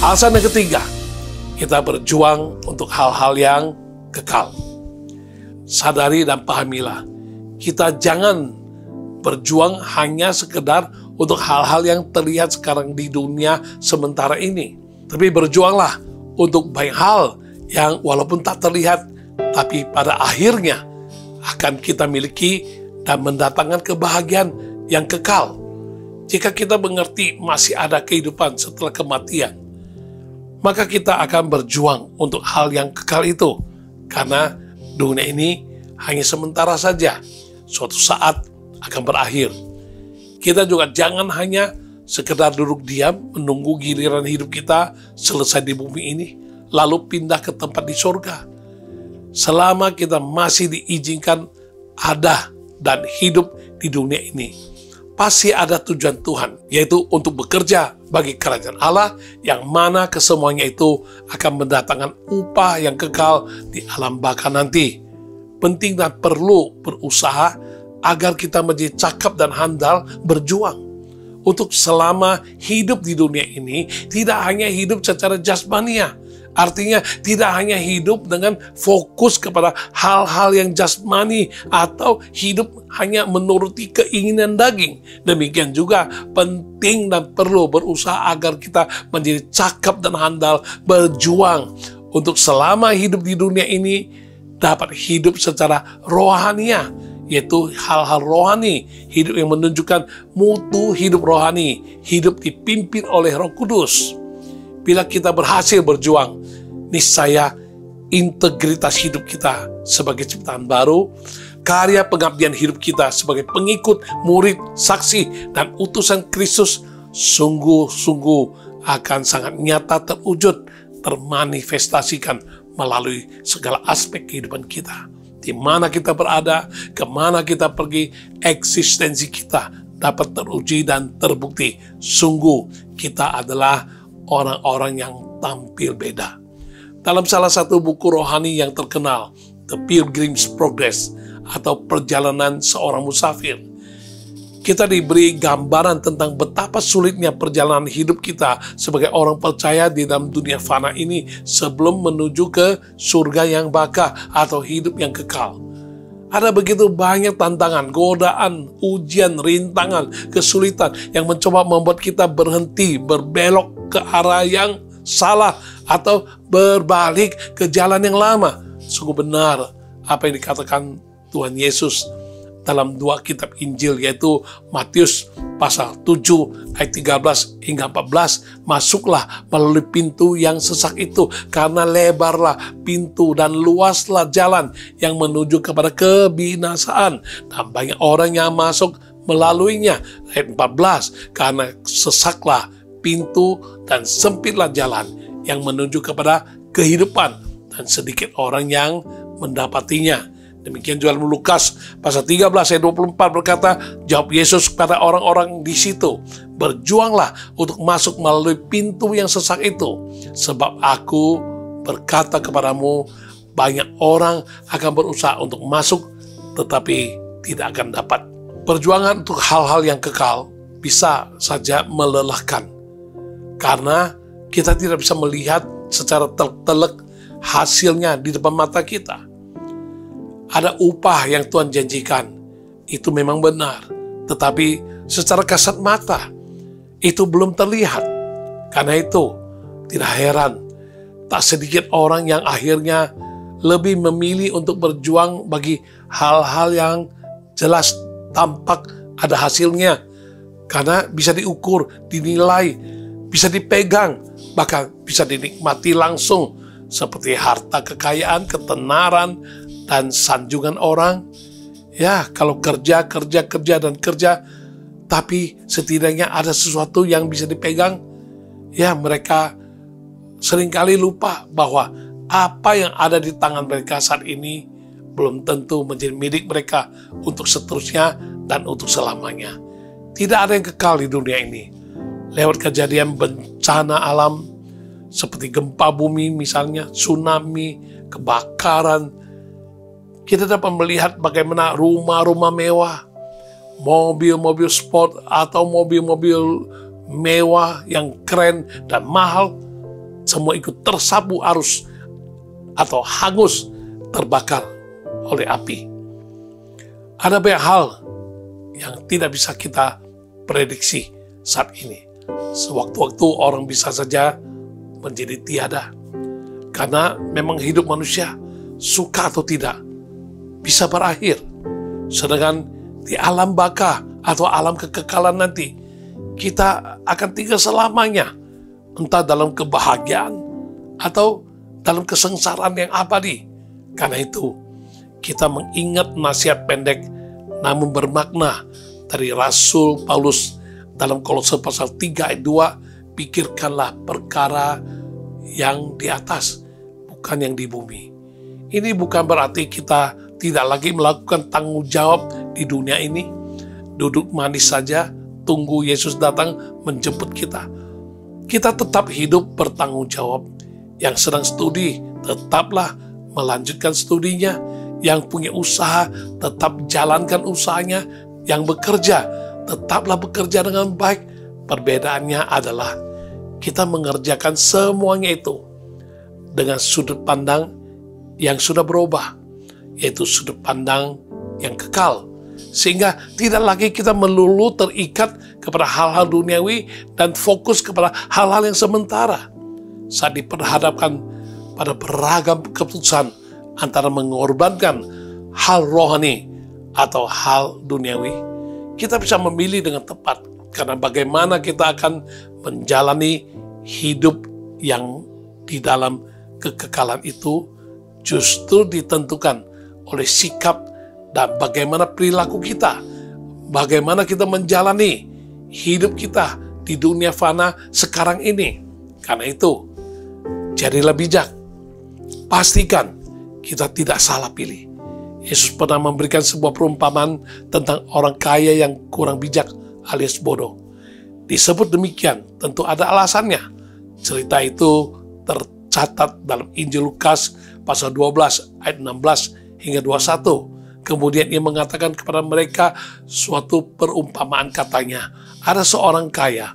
Alasan yang ketiga, kita berjuang untuk hal-hal yang kekal. Sadari dan pahamilah, kita jangan berjuang hanya sekedar untuk hal-hal yang terlihat sekarang di dunia sementara ini. Tapi berjuanglah untuk banyak hal yang walaupun tak terlihat, tapi pada akhirnya akan kita miliki dan mendatangkan kebahagiaan yang kekal. Jika kita mengerti masih ada kehidupan setelah kematian, maka kita akan berjuang untuk hal yang kekal itu. Karena dunia ini hanya sementara saja, suatu saat akan berakhir. Kita juga jangan hanya sekedar duduk diam menunggu giliran hidup kita selesai di bumi ini, lalu pindah ke tempat di surga. Selama kita masih diizinkan ada dan hidup di dunia ini, pasti ada tujuan Tuhan, yaitu untuk bekerja bagi kerajaan Allah, yang mana kesemuanya itu akan mendatangkan upah yang kekal di alam baka nanti. Penting dan perlu berusaha agar kita menjadi cakap dan handal berjuang untuk selama hidup di dunia ini, tidak hanya hidup secara jasmania. Artinya tidak hanya hidup dengan fokus kepada hal-hal yang jasmani atau hidup hanya menuruti keinginan daging. Demikian juga penting dan perlu berusaha agar kita menjadi cakap dan handal berjuang untuk selama hidup di dunia ini dapat hidup secara rohania, yaitu hal-hal rohani, hidup yang menunjukkan mutu hidup rohani, hidup dipimpin oleh Roh Kudus. Bila kita berhasil berjuang, niscaya integritas hidup kita sebagai ciptaan baru, karya pengabdian hidup kita sebagai pengikut, murid, saksi, dan utusan Kristus sungguh-sungguh akan sangat nyata terwujud, termanifestasikan melalui segala aspek kehidupan kita. Di mana kita berada, kemana kita pergi, eksistensi kita dapat teruji dan terbukti. Sungguh kita adalah orang-orang yang tampil beda. Dalam salah satu buku rohani yang terkenal, The Pilgrim's Progress, atau Perjalanan Seorang Musafir, kita diberi gambaran tentang betapa sulitnya perjalanan hidup kita sebagai orang percaya di dalam dunia fana ini sebelum menuju ke surga yang baka atau hidup yang kekal. Ada begitu banyak tantangan, godaan, ujian, rintangan, kesulitan yang mencoba membuat kita berhenti, berbelok ke arah yang salah, atau berbalik ke jalan yang lama. Sungguh benar apa yang dikatakan Tuhan Yesus dalam dua kitab Injil, yaitu Matius pasal 7 ayat 13 hingga 14. Masuklah melalui pintu yang sesak itu, karena lebarlah pintu dan luaslah jalan yang menuju kepada kebinasaan, dan banyak orang yang masuk melaluinya. Ayat 14, karena sesaklah pintu dan sempitlah jalan yang menuju kepada kehidupan, dan sedikit orang yang mendapatinya. Demikian juga Lukas pasal 13 ayat 24 berkata, jawab Yesus kepada orang-orang di situ, berjuanglah untuk masuk melalui pintu yang sesak itu, sebab aku berkata kepadamu, banyak orang akan berusaha untuk masuk tetapi tidak akan dapat. Perjuangan untuk hal-hal yang kekal bisa saja melelahkan, karena kita tidak bisa melihat secara telak-telak hasilnya di depan mata kita. Ada upah yang Tuhan janjikan, itu memang benar, tetapi secara kasat mata itu belum terlihat. Karena itu tidak heran tak sedikit orang yang akhirnya lebih memilih untuk berjuang bagi hal-hal yang jelas tampak ada hasilnya, karena bisa diukur, dinilai, bisa dipegang, bahkan bisa dinikmati langsung, seperti harta kekayaan, ketenaran, dan sanjungan orang. Ya, kalau kerja, tapi setidaknya ada sesuatu yang bisa dipegang. Ya, mereka seringkali lupa bahwa apa yang ada di tangan mereka saat ini belum tentu menjadi milik mereka untuk seterusnya dan untuk selamanya. Tidak ada yang kekal di dunia ini. Lewat kejadian bencana alam seperti gempa bumi misalnya, tsunami, kebakaran, kita dapat melihat bagaimana rumah-rumah mewah, mobil-mobil sport, atau mobil-mobil mewah yang keren dan mahal semua ikut tersapu arus atau hangus terbakar oleh api. Ada banyak hal yang tidak bisa kita prediksi saat ini. Sewaktu-waktu orang bisa saja menjadi tiada. Karena memang hidup manusia, suka atau tidak, bisa berakhir. Sedangkan di alam baka atau alam kekekalan nanti, kita akan tinggal selamanya. Entah dalam kebahagiaan atau dalam kesengsaraan yang abadi. Karena itu, kita mengingat nasihat pendek namun bermakna dari Rasul Paulus dalam Kolose pasal 3 ayat 2, pikirkanlah perkara yang di atas, bukan yang di bumi. Ini bukan berarti kita tidak lagi melakukan tanggung jawab di dunia ini. Duduk manis saja, tunggu Yesus datang menjemput kita. Kita tetap hidup bertanggung jawab. Yang sedang studi, tetaplah melanjutkan studinya. Yang punya usaha, tetap jalankan usahanya. Yang bekerja, tetaplah bekerja dengan baik. Perbedaannya adalah kita mengerjakan semuanya itu dengan sudut pandang yang sudah berubah, yaitu sudut pandang yang kekal. Sehingga tidak lagi kita melulu terikat kepada hal-hal duniawi dan fokus kepada hal-hal yang sementara. Saat diperhadapkan pada beragam keputusan antara mengorbankan hal rohani atau hal duniawi, kita bisa memilih dengan tepat. Karena bagaimana kita akan menjalani hidup yang di dalam kekekalan itu justru ditentukan oleh sikap dan bagaimana perilaku kita. Bagaimana kita menjalani hidup kita di dunia fana sekarang ini. Karena itu, jadilah bijak. Pastikan kita tidak salah pilih. Yesus pernah memberikan sebuah perumpamaan tentang orang kaya yang kurang bijak alias bodoh. Disebut demikian, tentu ada alasannya. Cerita itu tercatat dalam Injil Lukas pasal 12 ayat 16 hingga 21. Kemudian ia mengatakan kepada mereka suatu perumpamaan, katanya, ada seorang kaya,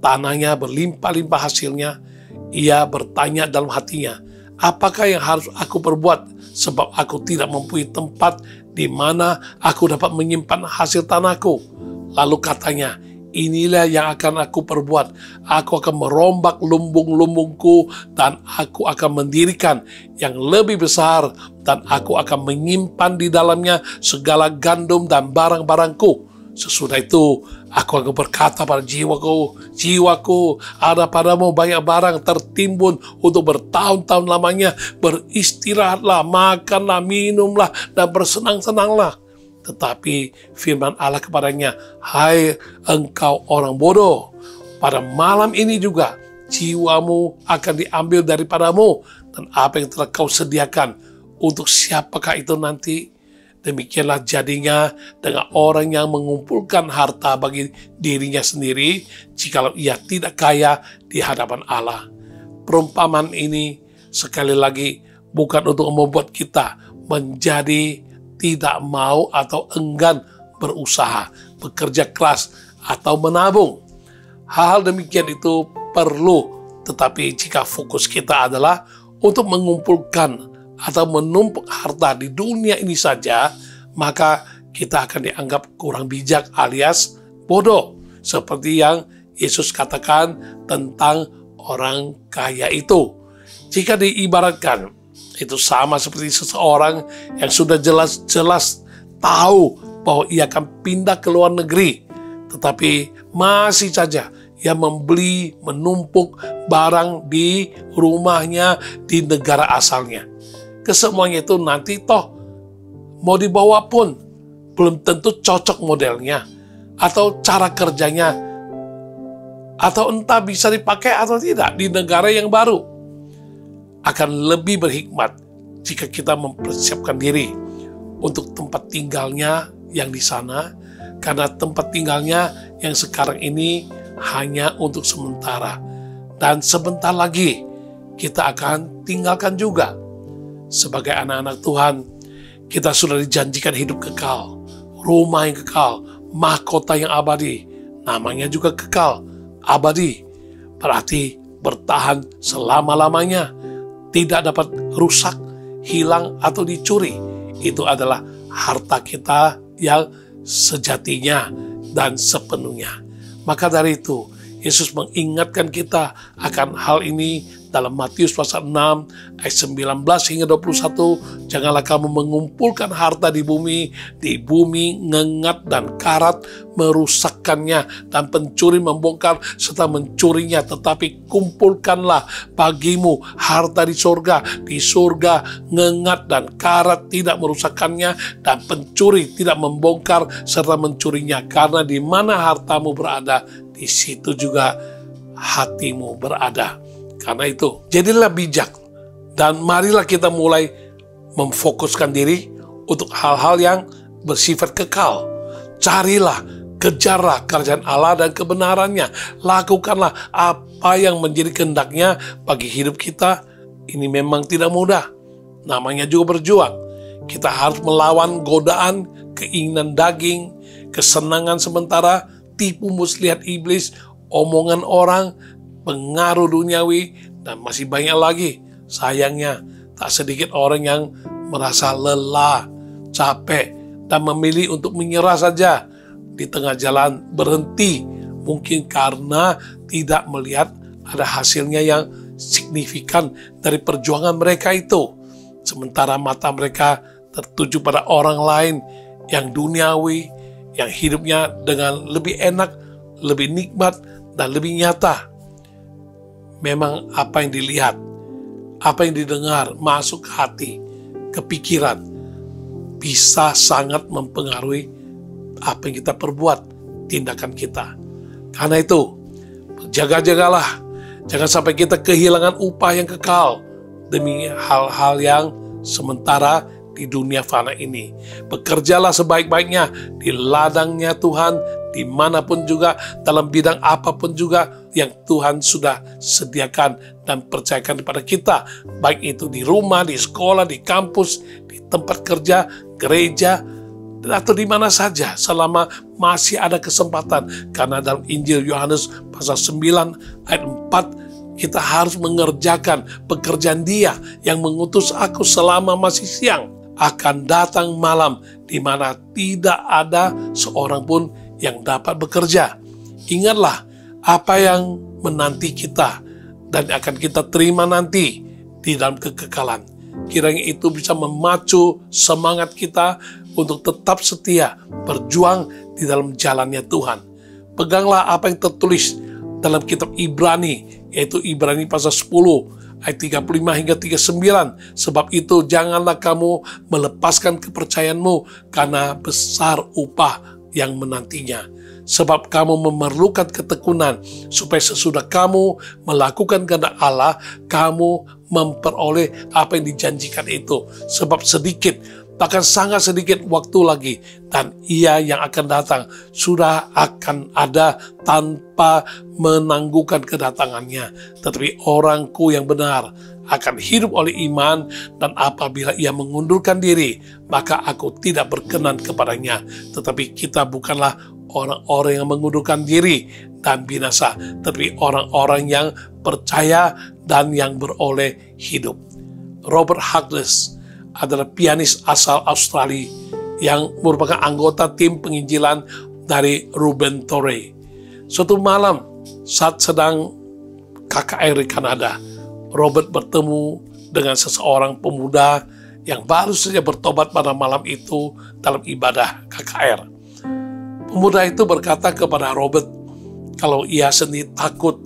tanahnya berlimpah-limpah hasilnya. Ia bertanya dalam hatinya, apakah yang harus aku perbuat? Sebab aku tidak mempunyai tempat di mana aku dapat menyimpan hasil tanahku. Lalu katanya, inilah yang akan aku perbuat. Aku akan merombak lumbung-lumbungku dan aku akan mendirikan yang lebih besar dan aku akan menyimpan di dalamnya segala gandum dan barang-barangku. Sesudah itu, aku akan berkata pada jiwaku, ada padamu banyak barang tertimbun untuk bertahun-tahun lamanya. Beristirahatlah, makanlah, minumlah, dan bersenang-senanglah. Tetapi firman Allah kepadanya, hai engkau orang bodoh, pada malam ini juga jiwamu akan diambil daripadamu, dan apa yang telah kau sediakan, untuk siapakah itu nanti? Demikianlah jadinya dengan orang yang mengumpulkan harta bagi dirinya sendiri, jikalau ia tidak kaya di hadapan Allah. Perumpamaan ini sekali lagi bukan untuk membuat kita menjadi tidak mau atau enggan berusaha, bekerja keras, atau menabung. Hal demikian itu perlu, tetapi jika fokus kita adalah untuk mengumpulkan atau menumpuk harta di dunia ini saja, maka kita akan dianggap kurang bijak alias bodoh. Seperti yang Yesus katakan tentang orang kaya itu. Jika diibaratkan, itu sama seperti seseorang yang sudah jelas-jelas tahu bahwa ia akan pindah ke luar negeri, tetapi masih saja ia membeli, menumpuk barang di rumahnya di negara asalnya. Kesemuanya itu nanti toh mau dibawa pun belum tentu cocok modelnya atau cara kerjanya, atau entah bisa dipakai atau tidak di negara yang baru. Akan lebih berhikmat jika kita mempersiapkan diri untuk tempat tinggalnya yang di sana, karena tempat tinggalnya yang sekarang ini hanya untuk sementara, dan sebentar lagi kita akan tinggalkan juga. Sebagai anak-anak Tuhan, kita sudah dijanjikan hidup kekal, rumah yang kekal, mahkota yang abadi, namanya juga kekal, abadi. Berarti bertahan selama-lamanya, tidak dapat rusak, hilang, atau dicuri. Itu adalah harta kita yang sejatinya dan sepenuhnya. Maka dari itu, Yesus mengingatkan kita akan hal ini dalam Matius pasal 6 ayat 19 hingga 21. Janganlah kamu mengumpulkan harta di bumi ngengat dan karat merusakkannya dan pencuri membongkar serta mencurinya, tetapi kumpulkanlah bagimu harta di surga. Di surga ngengat dan karat tidak merusakkannya dan pencuri tidak membongkar serta mencurinya, karena di mana hartamu berada, di situ juga hatimu berada. Karena itu, jadilah bijak dan marilah kita mulai memfokuskan diri untuk hal-hal yang bersifat kekal. Carilah, kejarlah kerajaan Allah dan kebenarannya. Lakukanlah apa yang menjadi kehendaknya bagi hidup kita. Ini memang tidak mudah. Namanya juga berjuang. Kita harus melawan godaan, keinginan daging, kesenangan sementara, tipu muslihat iblis, omongan orang, pengaruh duniawi, dan masih banyak lagi. Sayangnya, tak sedikit orang yang merasa lelah, capek, dan memilih untuk menyerah saja di tengah jalan, berhenti, mungkin karena tidak melihat ada hasilnya yang signifikan dari perjuangan mereka itu. Sementara mata mereka tertuju pada orang lain yang duniawi, yang hidupnya dengan lebih enak, lebih nikmat, dan lebih nyata. Memang apa yang dilihat, apa yang didengar masuk ke hati, ke pikiran, bisa sangat mempengaruhi apa yang kita perbuat, tindakan kita. Karena itu, jaga-jagalah, jangan sampai kita kehilangan upah yang kekal demi hal-hal yang sementara di dunia fana ini. Bekerjalah sebaik-baiknya di ladangnya Tuhan, dimanapun juga, dalam bidang apapun juga yang Tuhan sudah sediakan dan percayakan kepada kita, baik itu di rumah, di sekolah, di kampus, di tempat kerja, gereja, atau di mana saja selama masih ada kesempatan. Karena dalam Injil Yohanes pasal 9 ayat 4, kita harus mengerjakan pekerjaan Dia yang mengutus aku selama masih siang. Akan datang malam di mana tidak ada seorang pun yang dapat bekerja. Ingatlah apa yang menanti kita dan akan kita terima nanti di dalam kekekalan. Kiranya itu bisa memacu semangat kita untuk tetap setia berjuang di dalam jalannya Tuhan. Peganglah apa yang tertulis dalam kitab Ibrani, yaitu Ibrani pasal 10 ayat 35 hingga 39. Sebab itu janganlah kamu melepaskan kepercayaanmu, karena besar upah yang menantinya. Sebab kamu memerlukan ketekunan, supaya sesudah kamu melakukan kehendak Allah, kamu memperoleh apa yang dijanjikan itu. Sebab sedikit, bahkan sangat sedikit waktu lagi, dan Ia yang akan datang sudah akan ada tanpa menangguhkan kedatangannya. Tetapi orangku yang benar akan hidup oleh iman, dan apabila ia mengundurkan diri, maka aku tidak berkenan kepadanya. Tetapi kita bukanlah orang-orang yang mengundurkan diri dan binasa, tetapi orang-orang yang percaya dan yang beroleh hidup. Robert Hughes adalah pianis asal Australia yang merupakan anggota tim penginjilan dari Ruben Torrey. Suatu malam saat sedang KKR di Kanada, Robert bertemu dengan seseorang pemuda yang baru saja bertobat pada malam itu dalam ibadah KKR. Pemuda itu berkata kepada Robert kalau ia sendiri takut,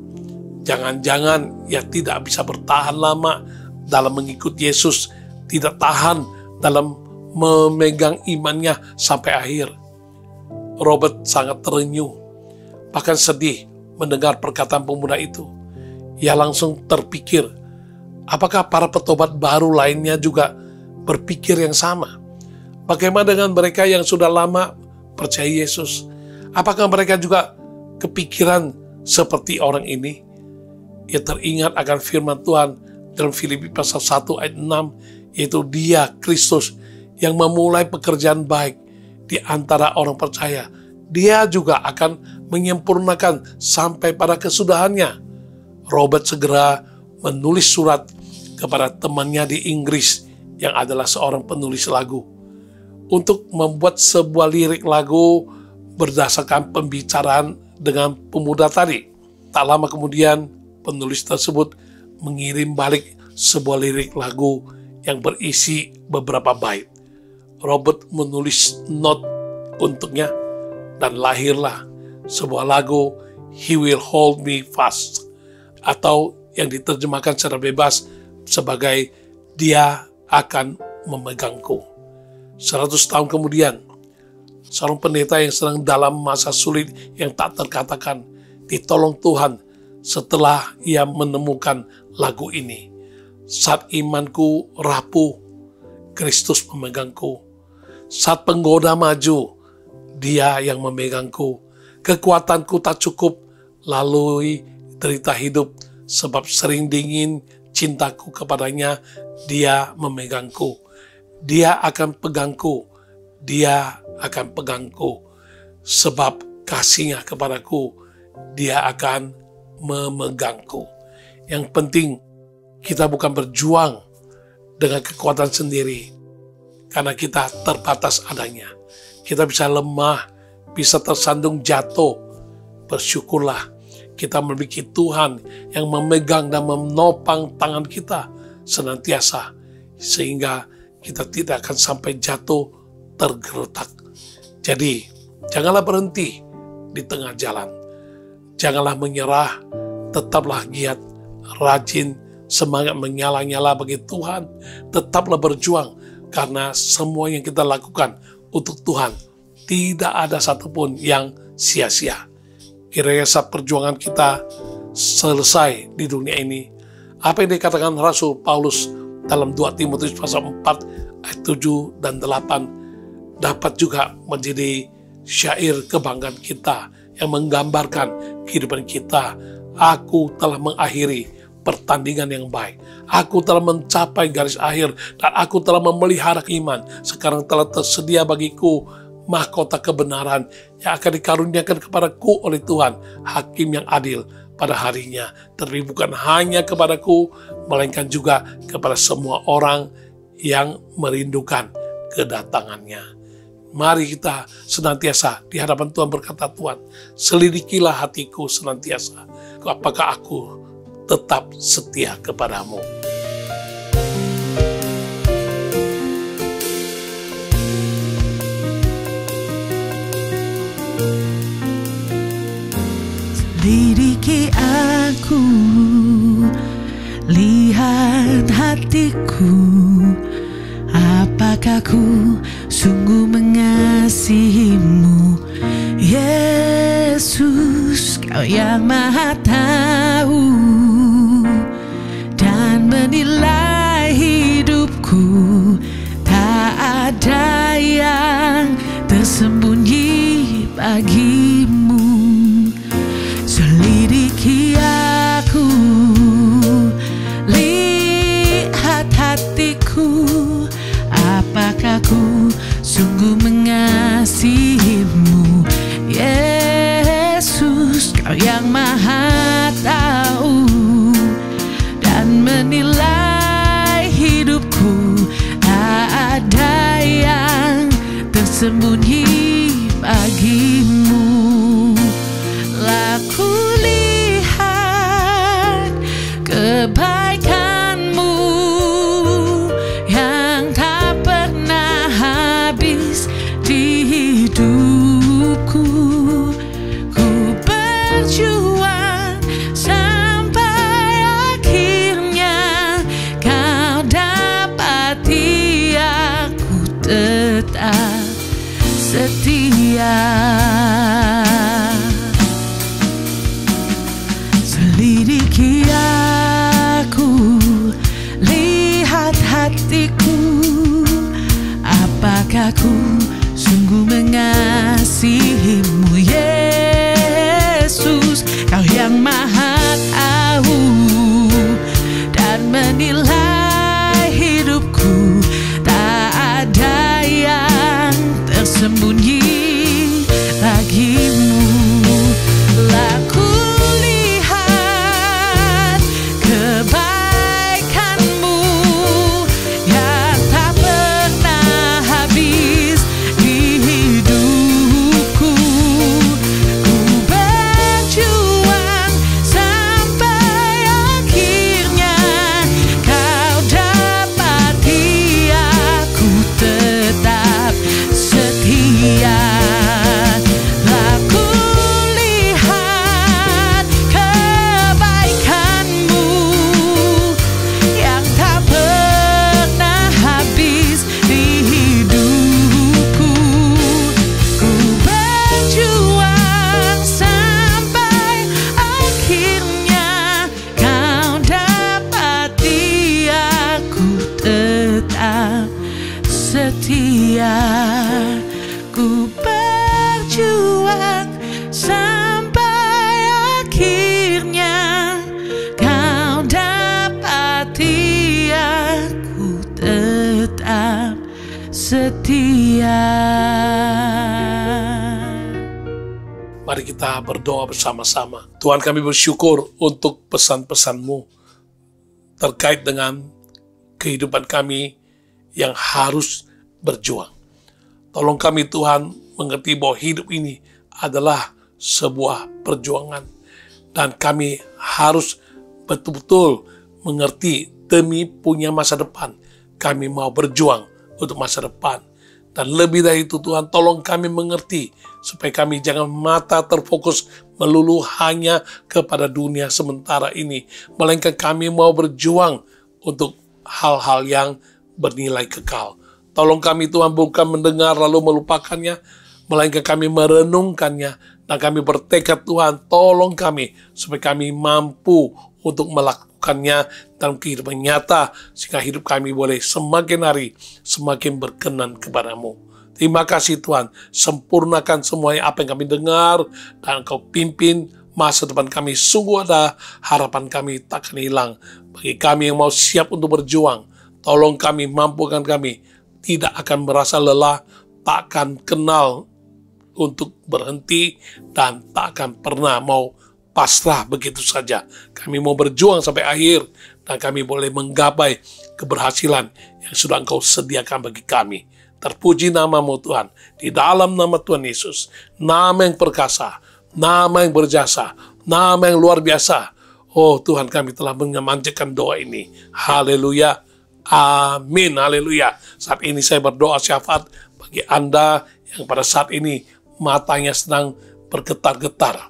jangan-jangan ia tidak bisa bertahan lama dalam mengikut Yesus, tidak tahan dalam memegang imannya sampai akhir. Robert sangat terenyuh, bahkan sedih mendengar perkataan pemuda itu. Ia langsung terpikir, apakah para petobat baru lainnya juga berpikir yang sama? Bagaimana dengan mereka yang sudah lama percaya Yesus? Apakah mereka juga kepikiran seperti orang ini? Ia teringat akan firman Tuhan dalam Filipi pasal 1 ayat 6, yaitu Dia, Kristus, yang memulai pekerjaan baik di antara orang percaya. Dia juga akan menyempurnakan sampai pada kesudahannya. Robert segera menulis surat kepada temannya di Inggris yang adalah seorang penulis lagu untuk membuat sebuah lirik lagu berdasarkan pembicaraan dengan pemuda tadi. Tak lama kemudian, penulis tersebut mengirim balik sebuah lirik lagu yang berisi beberapa bait. Robert menulis not untuknya dan lahirlah sebuah lagu He Will Hold Me Fast, atau yang diterjemahkan secara bebas sebagai Dia akan memegangku. 100 tahun kemudian, seorang pendeta yang sedang dalam masa sulit yang tak terkatakan ditolong Tuhan setelah ia menemukan lagu ini. Saat imanku rapuh, Kristus memegangku. Saat penggoda maju, Dia yang memegangku. Kekuatanku tak cukup lalui derita hidup, sebab sering dingin cintaku kepadanya, Dia memegangku. Dia akan pegangku, Dia akan pegangku, sebab kasihnya kepadaku, Dia akan memegangku. Yang penting, kita bukan berjuang dengan kekuatan sendiri, karena kita terbatas adanya. Kita bisa lemah, bisa tersandung jatuh. Bersyukurlah kita memiliki Tuhan yang memegang dan menopang tangan kita senantiasa, sehingga kita tidak akan sampai jatuh tergeletak. Jadi, janganlah berhenti di tengah jalan. Janganlah menyerah, tetaplah giat, rajin, semangat menyala-nyala bagi Tuhan. Tetaplah berjuang, karena semua yang kita lakukan untuk Tuhan, tidak ada satupun yang sia-sia. Kiranya saat perjuangan kita selesai di dunia ini, apa yang dikatakan Rasul Paulus dalam 2 Timotius pasal 4 ayat 7 dan 8 dapat juga menjadi syair kebanggaan kita yang menggambarkan kehidupan kita. Aku telah mengakhiri pertandingan yang baik. Aku telah mencapai garis akhir dan aku telah memelihara iman. Sekarang telah tersedia bagiku mahkota kebenaran yang akan dikaruniakan kepadaku oleh Tuhan, Hakim yang adil pada harinya. Tapi bukan hanya kepadaku, melainkan juga kepada semua orang yang merindukan kedatangannya. Mari kita senantiasa di hadapan Tuhan berkata, Tuhan, selidikilah hatiku senantiasa. Apakah aku tetap setia kepadamu? Lidiki aku, lihat hatiku, apakah ku sungguh mengasihimu, Yesus, Kau yang Maha Tahu dan menilai hidupku. Tak ada yang tersembunyi bagimu. Selidiki aku, lihat hatiku, apakah ku sungguh mengasihimu, Yesus, Kau yang Maha Tahu dan menilai hidupku. Tak ada yang tersembunyi bagimu. Aku lihat kebaikan-Mu yang tak pernah habis di hidupku. Ku berjuang sampai akhirnya Kau dapati aku tetap setia. Selidiki aku, lihat hatiku, apakah ku sungguh mengasihimu, Yesus, Kau yang Maha Tahu dan menilai hidupku. Tak ada yang tersembunyi bagimu. Aku lihat setia. Mari kita berdoa bersama-sama. Tuhan, kami bersyukur untuk pesan-pesan-Mu terkait dengan kehidupan kami yang harus berjuang. Tolong kami Tuhan mengerti bahwa hidup ini adalah sebuah perjuangan. Dan kami harus betul-betul mengerti demi punya masa depan. Kami mau berjuang untuk masa depan. Dan lebih dari itu Tuhan, tolong kami mengerti supaya kami jangan mata terfokus melulu hanya kepada dunia sementara ini. Melainkan kami mau berjuang untuk hal-hal yang bernilai kekal. Tolong kami Tuhan bukan mendengar lalu melupakannya, melainkan kami merenungkannya. Dan kami bertekad Tuhan, tolong kami supaya kami mampu untuk melakukannya dalam kehidupan nyata, sehingga hidup kami boleh semakin hari semakin berkenan kepadamu. Terima kasih Tuhan, sempurnakan semua apa yang kami dengar, dan Engkau pimpin masa depan kami. Sungguh ada harapan kami takkan hilang. Bagi kami yang mau siap untuk berjuang, tolong kami, mampukan kami, tidak akan merasa lelah, tak akan kenal untuk berhenti, dan tak akan pernah mau pasrah begitu saja. Kami mau berjuang sampai akhir, dan kami boleh menggapai keberhasilan yang sudah Engkau sediakan bagi kami. Terpuji nama-Mu Tuhan, di dalam nama Tuhan Yesus, nama yang perkasa, nama yang berjasa, nama yang luar biasa. Oh Tuhan, kami telah memanjatkan doa ini. Haleluya, amin, haleluya. Saat ini saya berdoa syafaat bagi Anda yang pada saat ini matanya sedang bergetar-getar.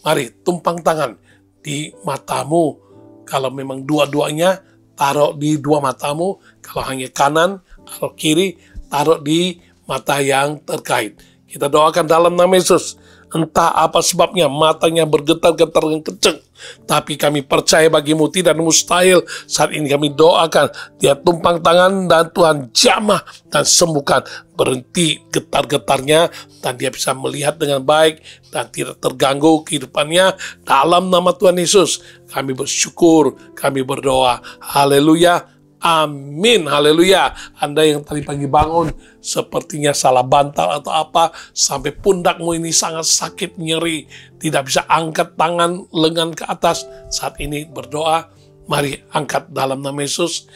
Mari tumpang tangan di matamu. Kalau memang dua-duanya, taruh di dua matamu. Kalau hanya kanan atau kiri, taruh di mata yang terkait. Kita doakan dalam nama Yesus. Entah apa sebabnya matanya bergetar-getar dengan kencang, tapi kami percaya bagi-Mu tidak mustahil. Saat ini kami doakan dia tumpang tangan dan Tuhan jamah dan sembuhkan, berhenti getar-getarnya, dan dia bisa melihat dengan baik dan tidak terganggu kehidupannya. Dalam nama Tuhan Yesus kami bersyukur, kami berdoa. Haleluya, amin, haleluya. Anda yang tadi pagi bangun sepertinya salah bantal atau apa, sampai pundakmu ini sangat sakit, nyeri, tidak bisa angkat tangan lengan ke atas. Saat ini berdoa, mari angkat dalam nama Yesus.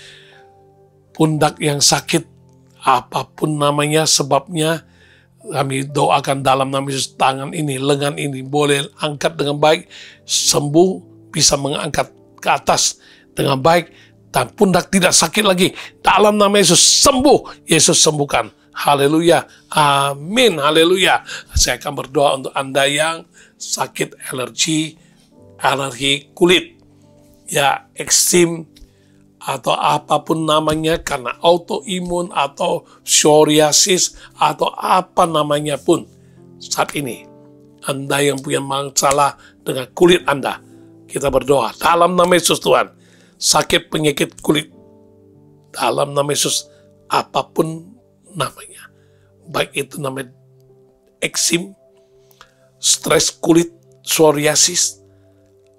Pundak yang sakit, apapun namanya, sebabnya, kami doakan dalam nama Yesus, tangan ini, lengan ini boleh angkat dengan baik, sembuh, bisa mengangkat ke atas dengan baik, dan pundak tidak sakit lagi. Dalam nama Yesus, sembuh. Yesus sembuhkan. Haleluya. Amin. Haleluya. Saya akan berdoa untuk Anda yang sakit alergi kulit. Ya, eksim, atau apapun namanya, karena autoimun, atau psoriasis, atau apa namanya pun. Saat ini, Anda yang punya masalah dengan kulit Anda, kita berdoa. Dalam nama Yesus Tuhan, sakit penyakit kulit, dalam nama Yesus, apapun namanya, baik itu namanya eksim, stres kulit, psoriasis,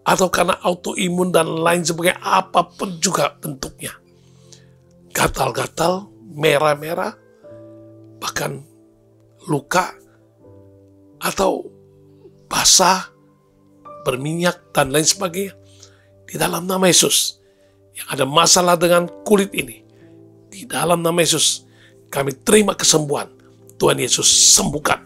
atau karena autoimun dan lain sebagainya, apapun juga bentuknya, gatal-gatal, merah-merah, bahkan luka, atau basah, berminyak, dan lain sebagainya, di dalam nama Yesus. Yang ada masalah dengan kulit ini, di dalam nama Yesus, kami terima kesembuhan. Tuhan Yesus sembuhkan.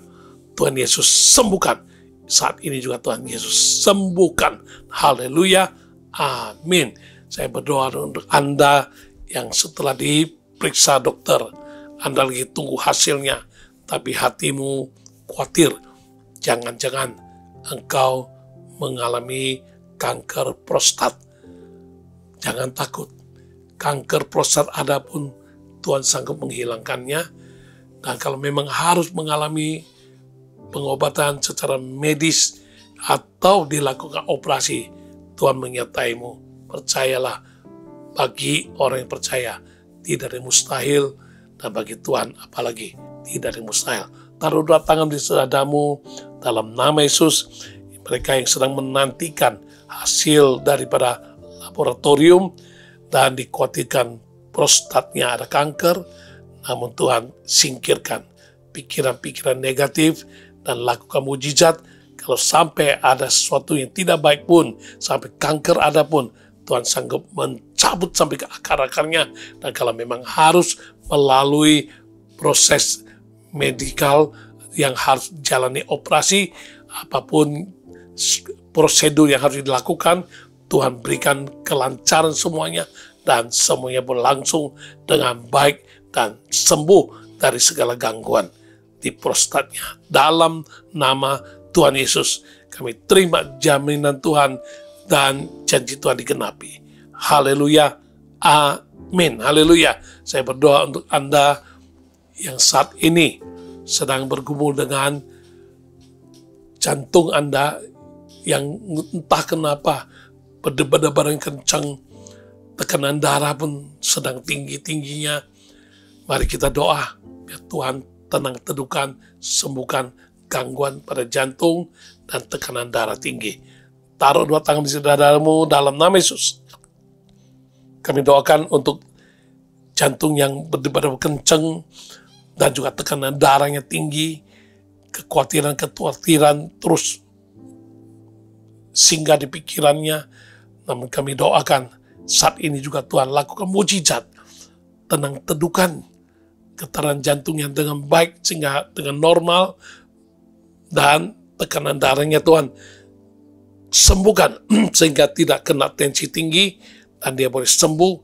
Tuhan Yesus sembuhkan. Saat ini juga Tuhan Yesus sembuhkan. Haleluya. Amin. Saya berdoa untuk Anda yang setelah diperiksa dokter, Anda lagi tunggu hasilnya, tapi hatimu khawatir. Jangan-jangan engkau mengalami kanker prostat. Jangan takut. Kanker prostat ada pun Tuhan sanggup menghilangkannya. Dan kalau memang harus mengalami pengobatan secara medis atau dilakukan operasi, Tuhan menyertaimu. Percayalah, bagi orang yang percaya tidak ada yang mustahil, dan bagi Tuhan apalagi tidak ada yang mustahil. Taruh dua tangan di dadamu dalam nama Yesus. Mereka yang sedang menantikan hasil daripada laboratorium dan dikhawatirkan prostatnya ada kanker, namun Tuhan singkirkan pikiran-pikiran negatif dan lakukan mujizat. Kalau sampai ada sesuatu yang tidak baik pun, sampai kanker ada pun, Tuhan sanggup mencabut sampai ke akar-akarnya. Dan kalau memang harus melalui proses medikal yang harus jalani operasi, apapun prosedur yang harus dilakukan, Tuhan berikan kelancaran semuanya, dan semuanya berlangsung dengan baik dan sembuh dari segala gangguan di prostatnya. Dalam nama Tuhan Yesus, kami terima jaminan Tuhan dan janji Tuhan digenapi. Haleluya, amin, haleluya. Saya berdoa untuk Anda yang saat ini sedang bergumul dengan jantung Anda yang entah kenapa berdebar-debar yang kencang, tekanan darah pun sedang tinggi-tingginya. Mari kita doa, biar Tuhan tenang teduhkan, sembuhkan gangguan pada jantung dan tekanan darah tinggi. Taruh dua tangan di dadamu dalam nama Yesus. Kami doakan untuk jantung yang berdebar-debar kencang dan juga tekanan darahnya tinggi, kekhawatiran terus singgah di pikirannya. Namun kami doakan saat ini juga Tuhan lakukan mujizat, tenang teduhkan getaran jantung yang dengan baik sehingga dengan normal, dan tekanan darahnya Tuhan sembuhkan sehingga tidak kena tensi tinggi, dan dia boleh sembuh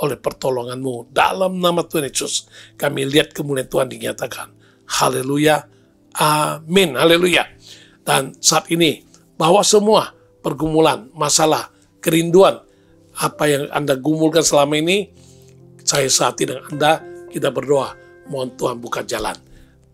oleh pertolongan-Mu. Dalam nama Tuhan Yesus kami lihat kemuliaan Tuhan dinyatakan. Haleluya, amin, haleluya. Dan saat ini bahwa semua pergumulan, masalah, kerinduan, apa yang Anda gumulkan selama ini, saya sehati dengan Anda, kita berdoa, mohon Tuhan buka jalan.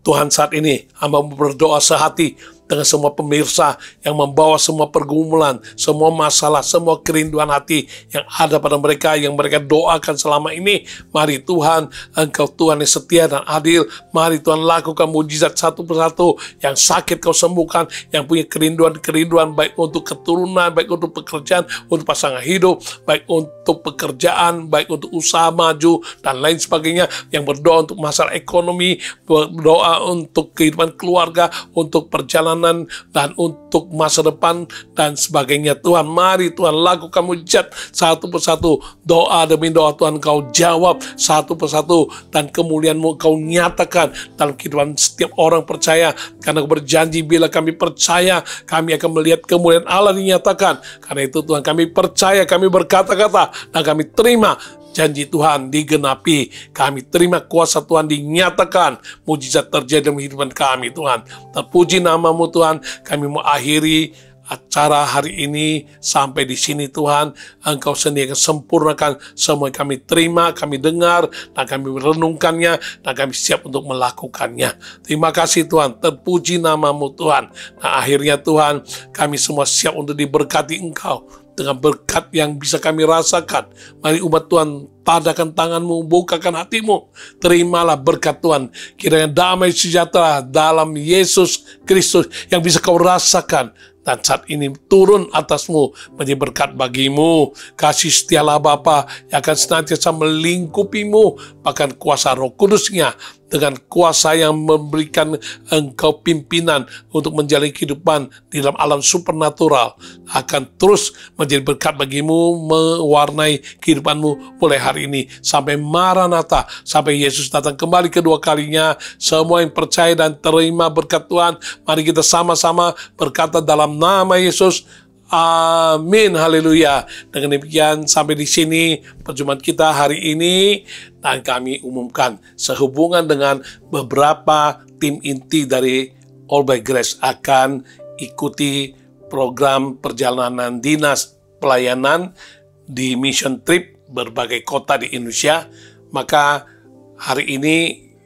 Tuhan, saat ini hamba berdoa sehati dengan semua pemirsa yang membawa semua pergumulan, semua masalah, semua kerinduan hati yang ada pada mereka, yang mereka doakan selama ini. Mari Tuhan, Engkau Tuhan yang setia dan adil. Mari Tuhan lakukan mujizat satu persatu. Yang sakit Kau sembuhkan, yang punya kerinduan-kerinduan baik untuk keturunan, baik untuk pekerjaan, untuk pasangan hidup, baik untuk pekerjaan, baik untuk usaha maju, dan lain sebagainya. Yang berdoa untuk masalah ekonomi, berdoa untuk kehidupan keluarga, untuk perjalanan dan untuk masa depan dan sebagainya. Tuhan, mari Tuhan lakukan mujizat satu persatu. Doa demi doa Tuhan Kau jawab satu persatu, dan kemuliaan-Mu Kau nyatakan dalam kehidupan setiap orang percaya. Karena Kau berjanji bila kami percaya, kami akan melihat kemuliaan Allah dinyatakan. Karena itu Tuhan, kami percaya, kami berkata-kata, dan kami terima janji Tuhan digenapi. Kami terima kuasa Tuhan dinyatakan. Mujizat terjadi dalam kehidupan kami, Tuhan. Terpuji nama-Mu Tuhan. Kami mau akhiri acara hari ini sampai di sini, Tuhan. Engkau sendiri akan sempurnakan semua yang kami terima, kami dengar, dan kami merenungkannya, dan kami siap untuk melakukannya. Terima kasih Tuhan. Terpuji nama-Mu Tuhan. Nah, akhirnya Tuhan, kami semua siap untuk diberkati Engkau dengan berkat yang bisa kami rasakan. Mari umat Tuhan, tadakan tangan-Mu, bukakan hati-Mu. Terimalah berkat Tuhan. Kiranya damai sejahtera dalam Yesus Kristus yang bisa kau rasakan, dan saat ini turun atas-Mu menjadi berkat bagimu. Kasih setialah Bapa yang akan senantiasa melingkupi-Mu, bahkan kuasa Roh Kudus-Nya dengan kuasa yang memberikan Engkau pimpinan untuk menjalani kehidupan di dalam alam supernatural, akan terus menjadi berkat bagimu, mewarnai kehidupanmu mulai hari ini sampai Maranatha, sampai Yesus datang kembali kedua kalinya. Semua yang percaya dan terima berkat Tuhan, mari kita sama-sama berkata dalam nama Yesus, amin, haleluya. Dengan demikian sampai di sini perjumpaan kita hari ini, dan kami umumkan sehubungan dengan beberapa tim inti dari All by Grace akan ikuti program perjalanan dinas pelayanan di mission trip berbagai kota di Indonesia. Maka hari ini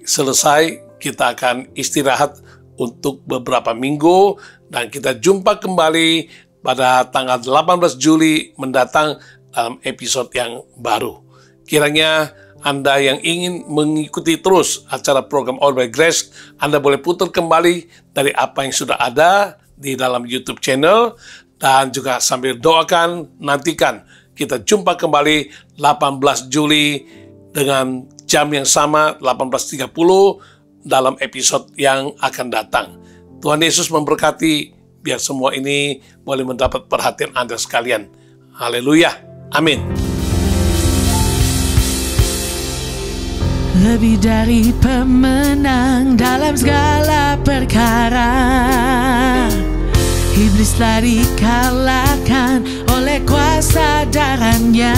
selesai, kita akan istirahat untuk beberapa minggu, dan kita jumpa kembali pada tanggal 18 Juli mendatang dalam episode yang baru. Kiranya Anda yang ingin mengikuti terus acara program All by Grace, Anda boleh putar kembali dari apa yang sudah ada di dalam YouTube channel, dan juga sambil doakan, nantikan kita jumpa kembali 18 Juli dengan jam yang sama 18.30 dalam episode yang akan datang. Tuhan Yesus memberkati, biar semua ini boleh mendapat perhatian Anda sekalian. Haleluya. Amin. Lebih dari pemenang dalam segala perkara, iblis telah dikalahkan oleh kuasa darahnya.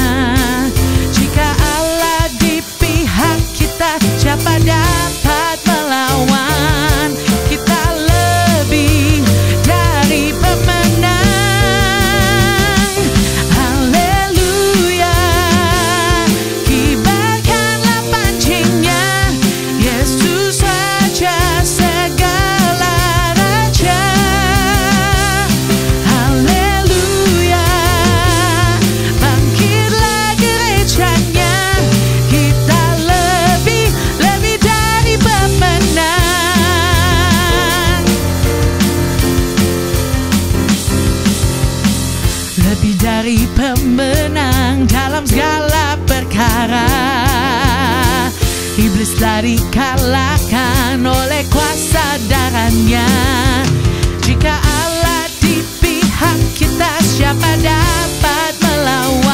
Jika Allah di pihak kita, siapa dapat melawan? Kita lebih dari pemenang. Haleluya, kibarkanlah pancingnya, Yesus saja segala raja. Haleluya, bangkitlah gerejanya, kita lebih dari pemenang. Lebih dari pemenang dalam segala perkara, iblis telah dikalahkan oleh kuasa darahnya. Jika Allah di pihak kita, siapa dapat melawan?